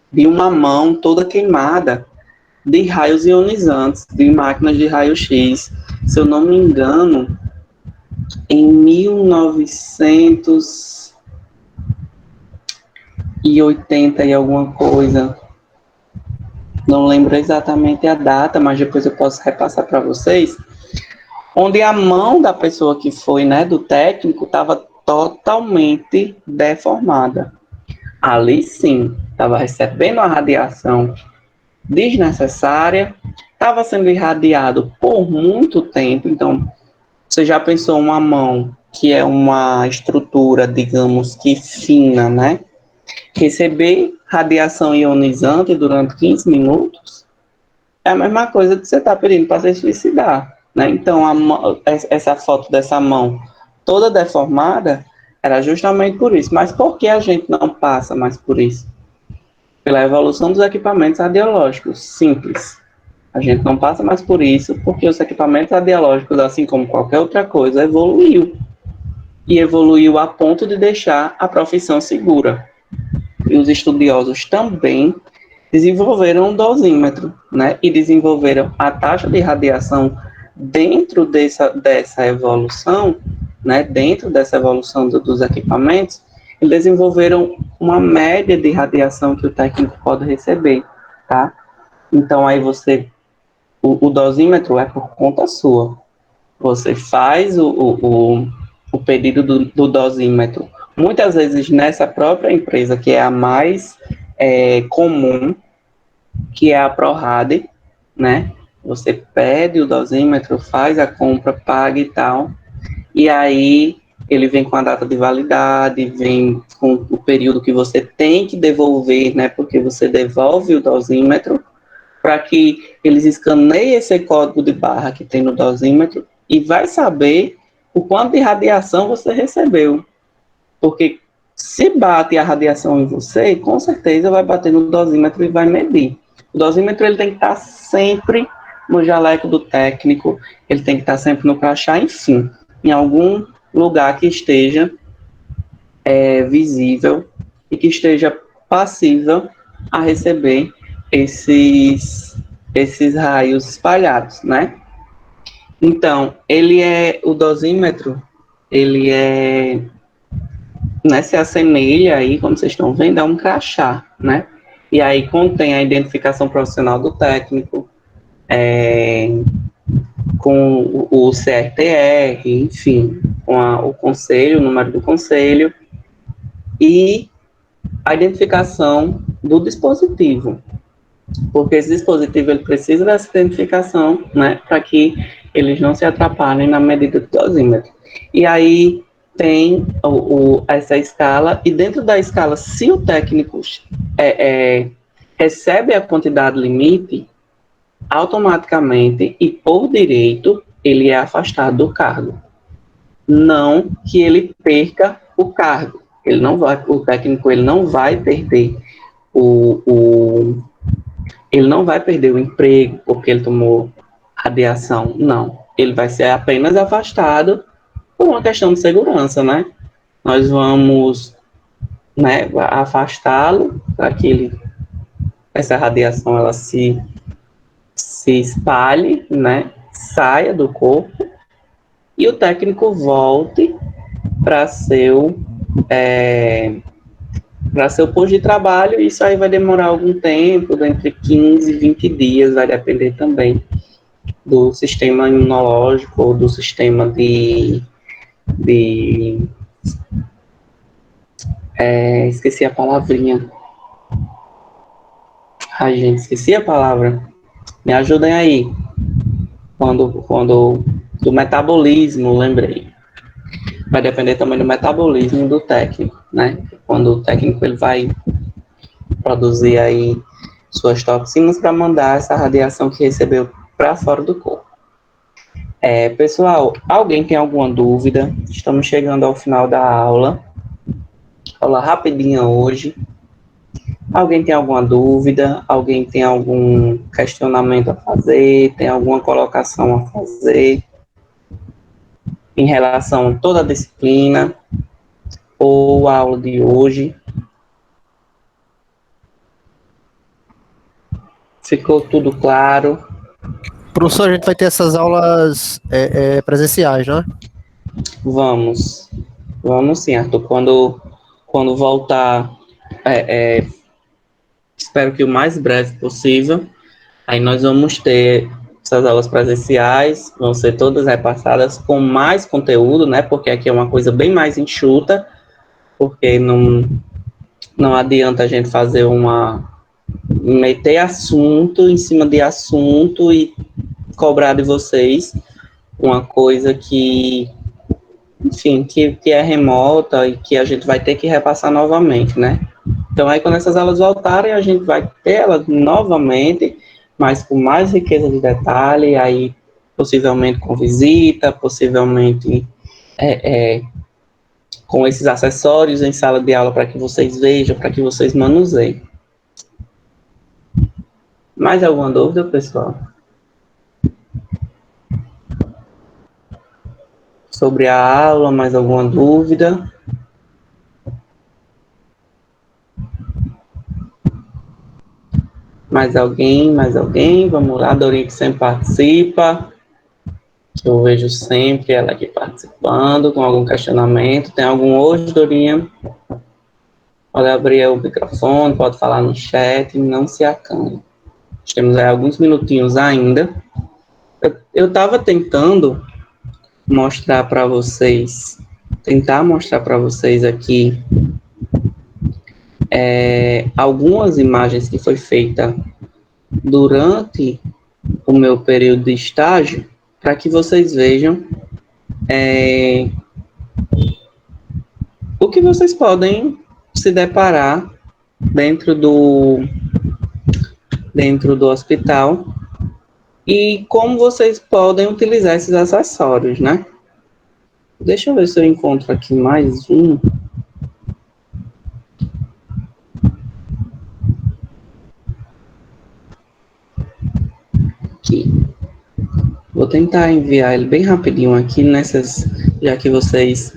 de uma mão toda queimada de raios ionizantes, de máquinas de raio-x. Se eu não me engano, em 1980 e alguma coisa, não lembro exatamente a data, mas depois eu posso repassar para vocês, onde a mão da pessoa que foi, né, do técnico, estava totalmente deformada. Ali sim, estava recebendo a radiação desnecessária, estava sendo irradiado por muito tempo. Então, você já pensou uma mão que é uma estrutura, digamos que fina, né? Receber radiação ionizante durante 15 minutos é a mesma coisa que você está pedindo para se suicidar, né? Então, essa foto dessa mão toda deformada era justamente por isso. Mas por que a gente não passa mais por isso? Pela evolução dos equipamentos radiológicos, simples. A gente não passa mais por isso porque os equipamentos radiológicos, assim como qualquer outra coisa, evoluiu. E evoluiu a ponto de deixar a profissão segura. E os estudiosos também desenvolveram um dosímetro, né? E desenvolveram a taxa de radiação dentro dessa evolução, né? Dentro dessa evolução dos equipamentos, eles desenvolveram uma média de radiação que o técnico pode receber, tá? Então, aí o dosímetro é por conta sua. Você faz o pedido do dosímetro, muitas vezes nessa própria empresa, que é a mais comum, que é a ProRade, né? Você pede o dosímetro, faz a compra, paga e tal, e aí ele vem com a data de validade, vem com o período que você tem que devolver, né? Porque você devolve o dosímetro para que eles escaneiem esse código de barra que tem no dosímetro e vai saber o quanto de radiação você recebeu. Porque se bate a radiação em você, com certeza vai bater no dosímetro e vai medir. O dosímetro ele tem que estar sempre no jaleco do técnico, ele tem que estar sempre no crachá, enfim, em algum lugar que esteja visível e que esteja passível a receber esses raios espalhados, né? Então, o dosímetro, ele né, se assemelha aí, como vocês estão vendo, a um crachá, né? E aí contém a identificação profissional do técnico, com o CRTR, enfim, com o conselho, o número do conselho, e a identificação do dispositivo, porque esse dispositivo ele precisa dessa identificação, né, para que eles não se atrapalhem na medida do dosímetro. E aí tem essa escala, e dentro da escala, se o técnico recebe a quantidade limite, automaticamente e por direito ele é afastado do cargo. Não que ele perca o cargo, o técnico ele não vai perder ele não vai perder o emprego porque ele tomou radiação, não. Ele vai ser apenas afastado por uma questão de segurança, né? Nós vamos, né, afastá-lo para que essa radiação ela se espalhe, né, saia do corpo e o técnico volte para seu posto de trabalho. Isso aí vai demorar algum tempo, entre 15 e 20 dias, vai depender também do sistema imunológico ou do sistema de esqueci a palavrinha. Ai, gente, esqueci a palavra. Me ajudem aí. Quando do metabolismo, lembrei. Vai depender também do metabolismo do técnico, né? Quando o técnico ele vai produzir aí suas toxinas para mandar essa radiação que recebeu para fora do corpo. Pessoal, alguém tem alguma dúvida? Estamos chegando ao final da aula. Aula rapidinha hoje. Alguém tem alguma dúvida? Alguém tem algum questionamento a fazer? Tem alguma colocação a fazer em relação a toda a disciplina ou a aula de hoje? Ficou tudo claro? Professor, a gente vai ter essas aulas presenciais, né? Vamos sim, Arthur. Quando voltar, espero que o mais breve possível. Aí nós vamos ter essas aulas presenciais, vão ser todas repassadas com mais conteúdo, né? Porque aqui é uma coisa bem mais enxuta, porque não adianta a gente fazer meter assunto em cima de assunto e cobrar de vocês uma coisa que, enfim, que é remota e que a gente vai ter que repassar novamente, né? Então, aí, quando essas aulas voltarem, a gente vai ter elas novamente, mas com mais riqueza de detalhe, aí, possivelmente com visita, possivelmente com esses acessórios em sala de aula para que vocês vejam, para que vocês manuseiem. Mais alguma dúvida, pessoal? Sobre a aula, mais alguma dúvida? Mais alguém? Mais alguém? Vamos lá, Dorinha que sempre participa. Eu vejo sempre ela aqui participando, com algum questionamento. Tem algum hoje, Dorinha? Pode abrir o microfone, pode falar no chat, não se acanhe. Temos aí alguns minutinhos ainda. Eu estava tentando mostrar para vocês aqui algumas imagens que foi feita durante o meu período de estágio, para que vocês vejam o que vocês podem se deparar dentro do hospital e como vocês podem utilizar esses acessórios, né? Deixa eu ver se eu encontro aqui mais um. Aqui. Vou tentar enviar ele bem rapidinho aqui já que vocês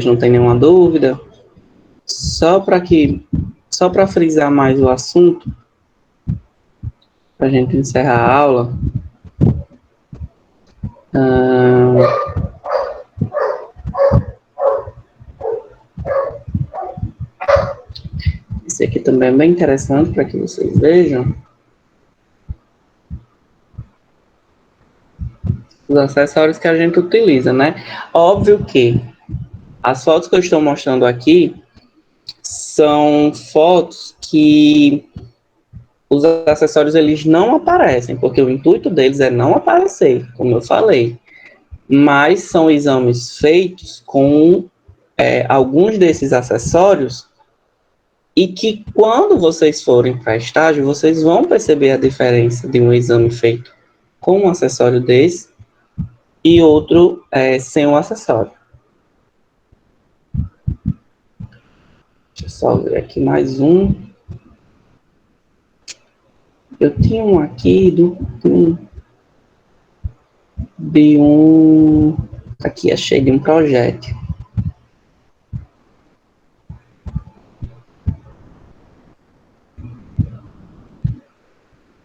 não têm nenhuma dúvida, só para frisar mais o assunto, para a gente encerrar a aula. Esse aqui também é bem interessante para que vocês vejam. Os acessórios que a gente utiliza, né? Óbvio que as fotos que eu estou mostrando aqui são fotos que os acessórios eles não aparecem, porque o intuito deles é não aparecer, como eu falei. Mas são exames feitos com alguns desses acessórios e que quando vocês forem para estágio, vocês vão perceber a diferença de um exame feito com um acessório desse e outro sem um acessório. só ver aqui mais um. Eu tinha um aqui de um. Aqui, achei de um projeto.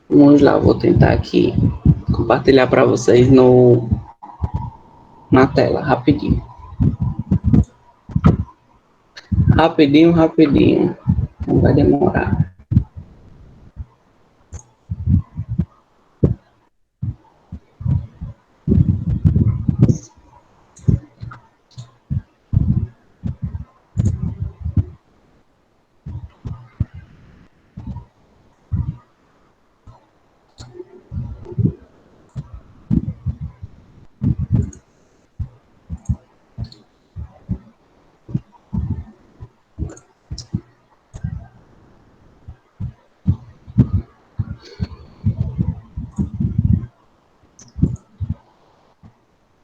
Vamos lá, vou tentar aqui compartilhar para vocês na tela, rapidinho. Rapidinho. Não vai demorar.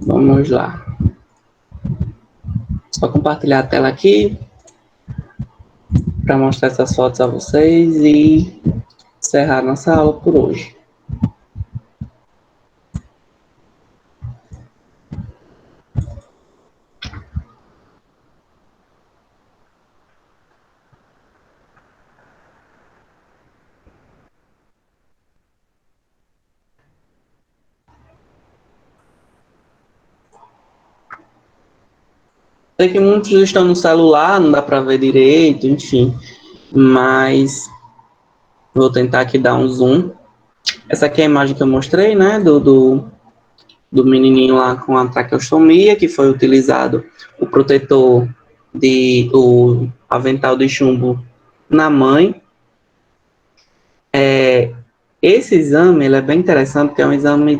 Vamos lá. Só compartilhar a tela aqui para mostrar essas fotos a vocês e encerrar nossa aula por hoje. Sei que muitos estão no celular, não dá para ver direito, enfim, mas vou tentar aqui dar um zoom. Essa aqui é a imagem que eu mostrei, né, do menininho lá com a traqueostomia, que foi utilizado o protetor o avental de chumbo na mãe. Esse exame ele é bem interessante, porque é um exame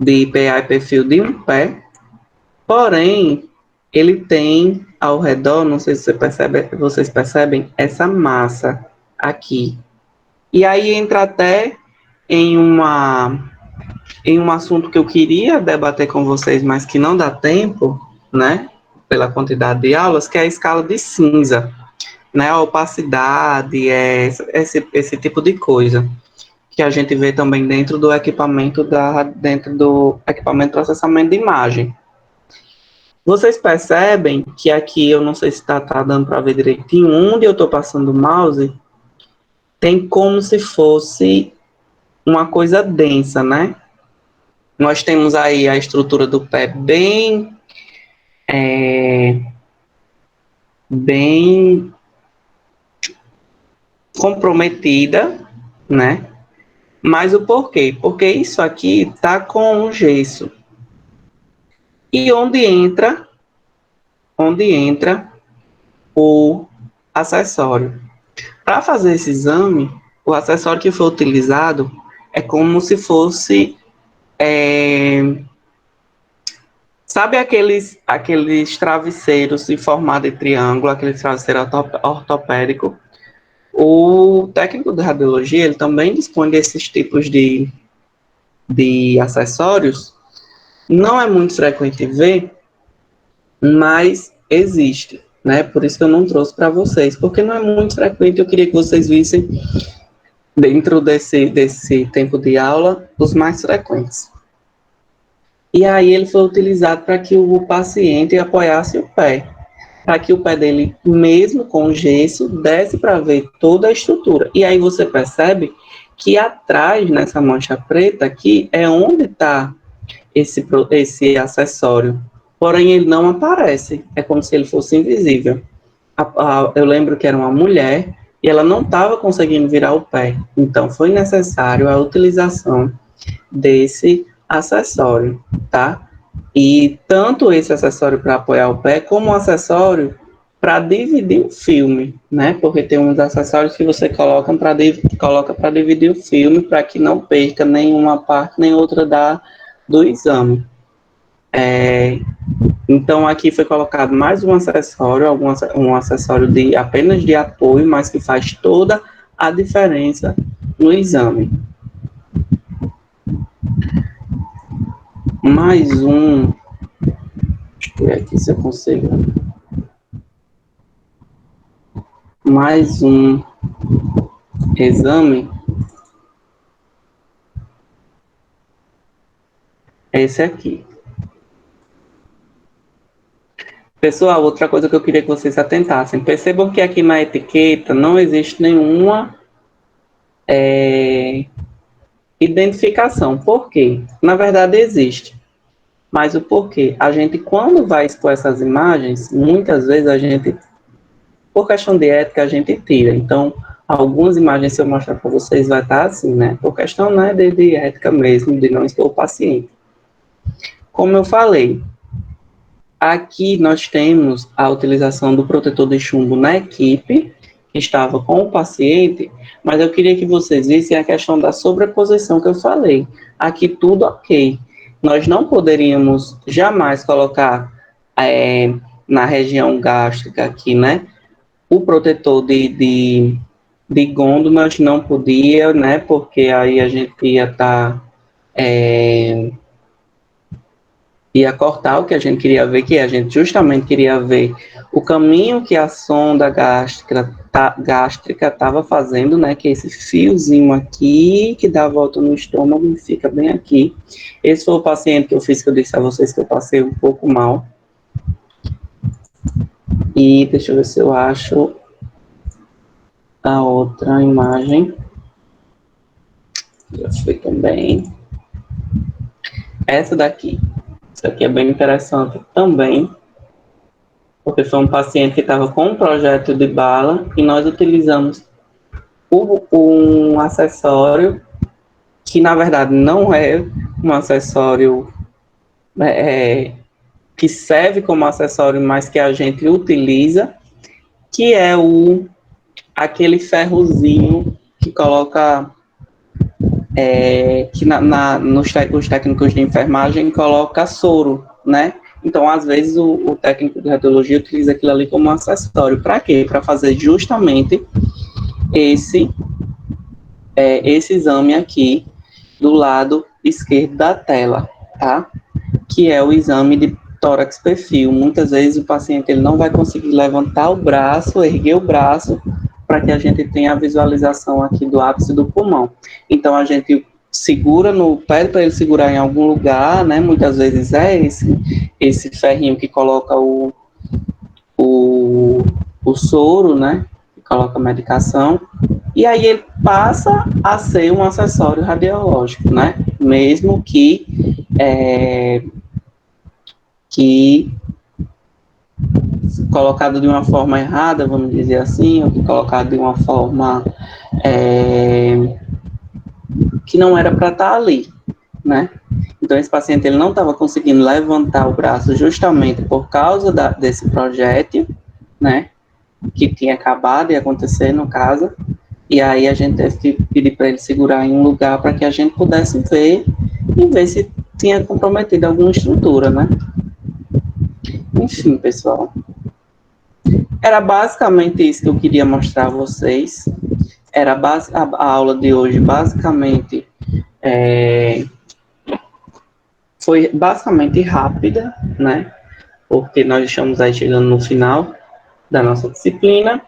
de PA e perfil de um pé, porém, ele tem ao redor, não sei se vocês percebem, essa massa aqui. E aí entra até em um assunto que eu queria debater com vocês, mas que não dá tempo, né, pela quantidade de aulas, que é a escala de cinza, né, a opacidade, esse tipo de coisa, que a gente vê também dentro do equipamento dentro do equipamento de processamento de imagem. Vocês percebem que aqui, eu não sei se tá dando para ver direitinho, onde eu estou passando o mouse, tem como se fosse uma coisa densa, né? Nós temos aí a estrutura do pé bem comprometida, né? Mas o porquê? Porque isso aqui tá com um gesso. E onde entra o acessório. Para fazer esse exame, o acessório que foi utilizado é como se fosse sabe aqueles travesseiros em formato de triângulo, aquele travesseiro ortopédico? O técnico de radiologia, ele também dispõe desses tipos de acessórios. Não é muito frequente ver, mas existe, né? Por isso que eu não trouxe para vocês, porque não é muito frequente, eu queria que vocês vissem, dentro desse tempo de aula, os mais frequentes. E aí ele foi utilizado para que o paciente apoiasse o pé, para que o pé dele, mesmo com gesso, desse para ver toda a estrutura. E aí você percebe que atrás, nessa mancha preta aqui, é onde está esse acessório. Porém, ele não aparece, é como se ele fosse invisível. Eu lembro que era uma mulher e ela não estava conseguindo virar o pé. Então, foi necessário a utilização desse acessório, tá? E tanto esse acessório para apoiar o pé, como um acessório para dividir o filme, né? Porque tem uns acessórios que você coloca para dividir o filme, para que não perca nenhuma parte nem outra do exame. Então aqui foi colocado mais um acessório, um acessório apenas de apoio, mas que faz toda a diferença no exame. Mais um. Deixa eu ver aqui se eu consigo mais um exame. Esse aqui. Pessoal, outra coisa que eu queria que vocês atentassem. Percebam que aqui na etiqueta não existe nenhuma identificação. Por quê? Na verdade existe. Mas o porquê? A gente, quando vai expor essas imagens, muitas vezes a gente, por questão de ética, a gente tira. Então, algumas imagens, se eu mostrar para vocês, vai estar assim, né? Por questão, né, de ética mesmo, de não expor o paciente. Como eu falei, aqui nós temos a utilização do protetor de chumbo na equipe, que estava com o paciente, mas eu queria que vocês vissem a questão da sobreposição que eu falei. Aqui tudo ok. Nós não poderíamos jamais colocar na região gástrica aqui, né? O protetor de gondo nós não podia, né? Porque aí a gente ia estar... ia cortar o que a gente queria ver, que a gente justamente queria ver o caminho que a sonda gástrica estava fazendo, né, que é esse fiozinho aqui, que dá a volta no estômago e fica bem aqui. Esse foi o paciente que eu fiz, que eu disse a vocês que eu passei um pouco mal. E deixa eu ver se eu acho a outra imagem. Já foi também. Essa daqui. Isso aqui é bem interessante também, porque foi um paciente que estava com um projeto de bala e nós utilizamos um acessório que, na verdade, não é um acessório que serve como acessório, mas que a gente utiliza, que é aquele ferrozinho que coloca, que os técnicos de enfermagem coloca soro, né? Então, às vezes, o técnico de radiologia utiliza aquilo ali como acessório. Para quê? Para fazer justamente esse exame aqui do lado esquerdo da tela, tá? Que é o exame de tórax perfil. Muitas vezes o paciente ele não vai conseguir levantar o braço, erguer o braço, para que a gente tenha a visualização aqui do ápice do pulmão. Então, a gente segura pede para ele segurar em algum lugar, né? Muitas vezes é esse ferrinho que coloca o soro, né? Que coloca a medicação. E aí ele passa a ser um acessório radiológico, né? Mesmo que colocado de uma forma errada, vamos dizer assim, ou que colocado de uma forma que não era para estar ali, né? Então esse paciente ele não estava conseguindo levantar o braço justamente por causa desse projétil, né? Que tinha acabado de acontecer no caso. E aí a gente teve que pedir para ele segurar em um lugar para que a gente pudesse ver e ver se tinha comprometido alguma estrutura, né? Enfim, pessoal. Era basicamente isso que eu queria mostrar a vocês. Era a aula de hoje, basicamente, foi basicamente rápida, né? Porque nós estamos aí chegando no final da nossa disciplina.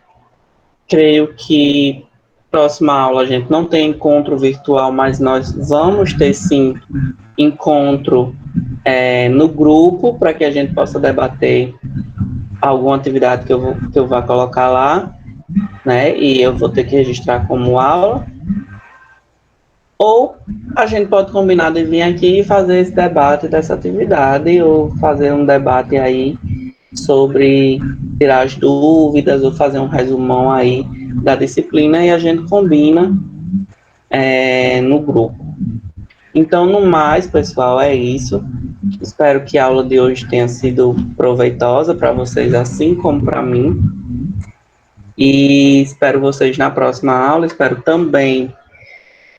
Creio que próxima aula a gente não tem encontro virtual, mas nós vamos ter sim encontro no grupo para que a gente possa debater alguma atividade que eu vá colocar lá, né? E eu vou ter que registrar como aula. Ou a gente pode combinar de vir aqui e fazer esse debate dessa atividade, ou fazer um debate aí sobre tirar as dúvidas, ou fazer um resumão aí da disciplina, e a gente combina no grupo. Então, no mais, pessoal, é isso. Espero que a aula de hoje tenha sido proveitosa para vocês, assim como para mim. E espero vocês na próxima aula. Espero também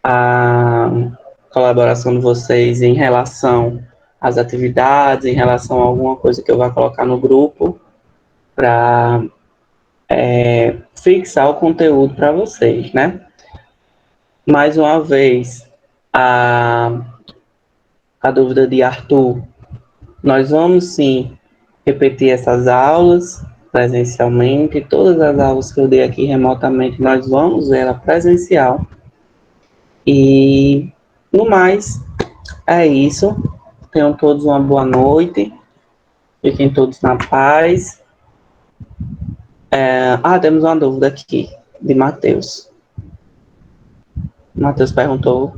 a colaboração de vocês em relação às atividades, em relação a alguma coisa que eu vá colocar no grupo, para fixar o conteúdo para vocês, né? Mais uma vez, a dúvida de Arthur, nós vamos sim repetir essas aulas, presencialmente. Todas as aulas que eu dei aqui remotamente, nós vamos ver ela presencial. E, no mais, é isso. Tenham todos uma boa noite. Fiquem todos na paz. Temos uma dúvida aqui, de Matheus. Matheus perguntou,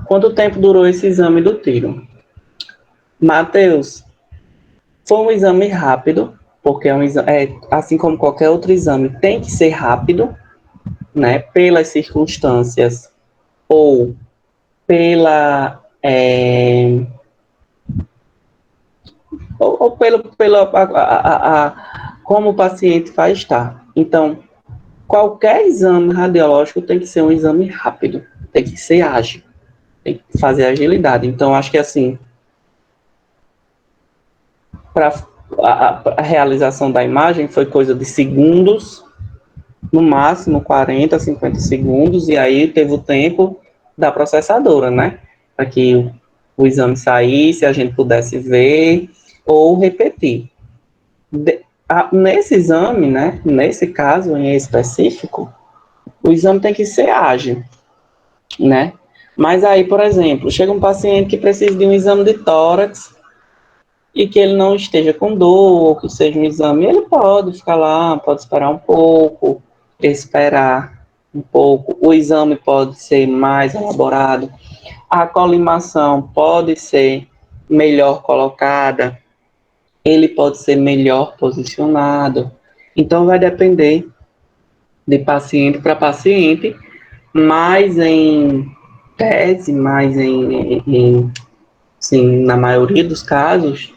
quanto tempo durou esse exame do tiro? Matheus, foi um exame rápido, porque assim como qualquer outro exame, tem que ser rápido, né, pelas circunstâncias ou pela ou pelo como o paciente vai estar. Então, qualquer exame radiológico tem que ser um exame rápido, tem que ser ágil, tem que fazer agilidade. Então, acho que assim, para a realização da imagem foi coisa de segundos, no máximo 40, 50 segundos, e aí teve o tempo da processadora, né? Para que o exame saísse, a gente pudesse ver ou repetir. Nesse exame, né? Nesse caso em específico, o exame tem que ser ágil, né? Mas aí, por exemplo, chega um paciente que precisa de um exame de tórax e que ele não esteja com dor, ou que seja um exame, ele pode ficar lá, pode esperar um pouco, esperar um pouco. O exame pode ser mais elaborado, a colimação pode ser melhor colocada, ele pode ser melhor posicionado. Então, vai depender de paciente para paciente, mas em tese, sim, na maioria dos casos,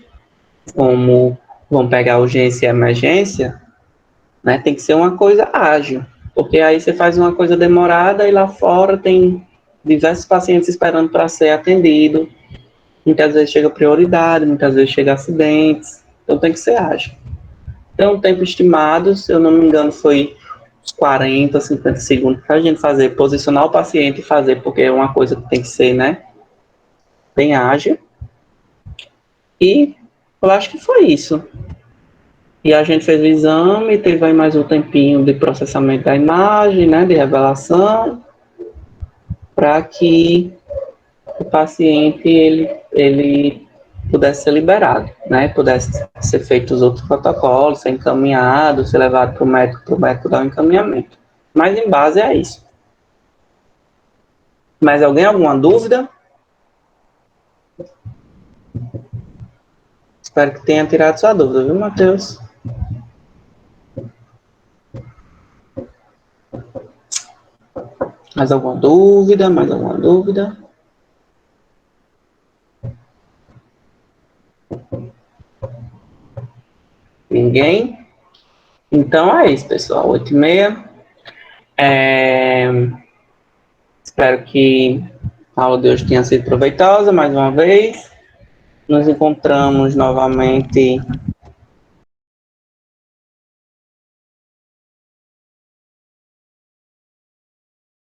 como vão pegar urgência e emergência, né, tem que ser uma coisa ágil, porque aí você faz uma coisa demorada e lá fora tem diversos pacientes esperando para ser atendido, muitas vezes chega prioridade, muitas vezes chega acidentes, então tem que ser ágil. Então, o tempo estimado, se eu não me engano, foi uns 40, 50 segundos para a gente fazer, posicionar o paciente e fazer, porque é uma coisa que tem que ser, né, bem ágil. E eu acho que foi isso. E a gente fez o exame, teve aí mais um tempinho de processamento da imagem, né, de revelação, para que o paciente ele pudesse ser liberado, né, pudesse ser feito os outros protocolos, ser encaminhado, ser levado para o médico dar um encaminhamento. Mas em base é isso. Mais alguém, alguma dúvida? Espero que tenha tirado sua dúvida, viu, Matheus? Mais alguma dúvida? Mais alguma dúvida? Ninguém? Então é isso, pessoal. 8h30. Espero que a aula de hoje tenha sido proveitosa mais uma vez. Nos encontramos novamente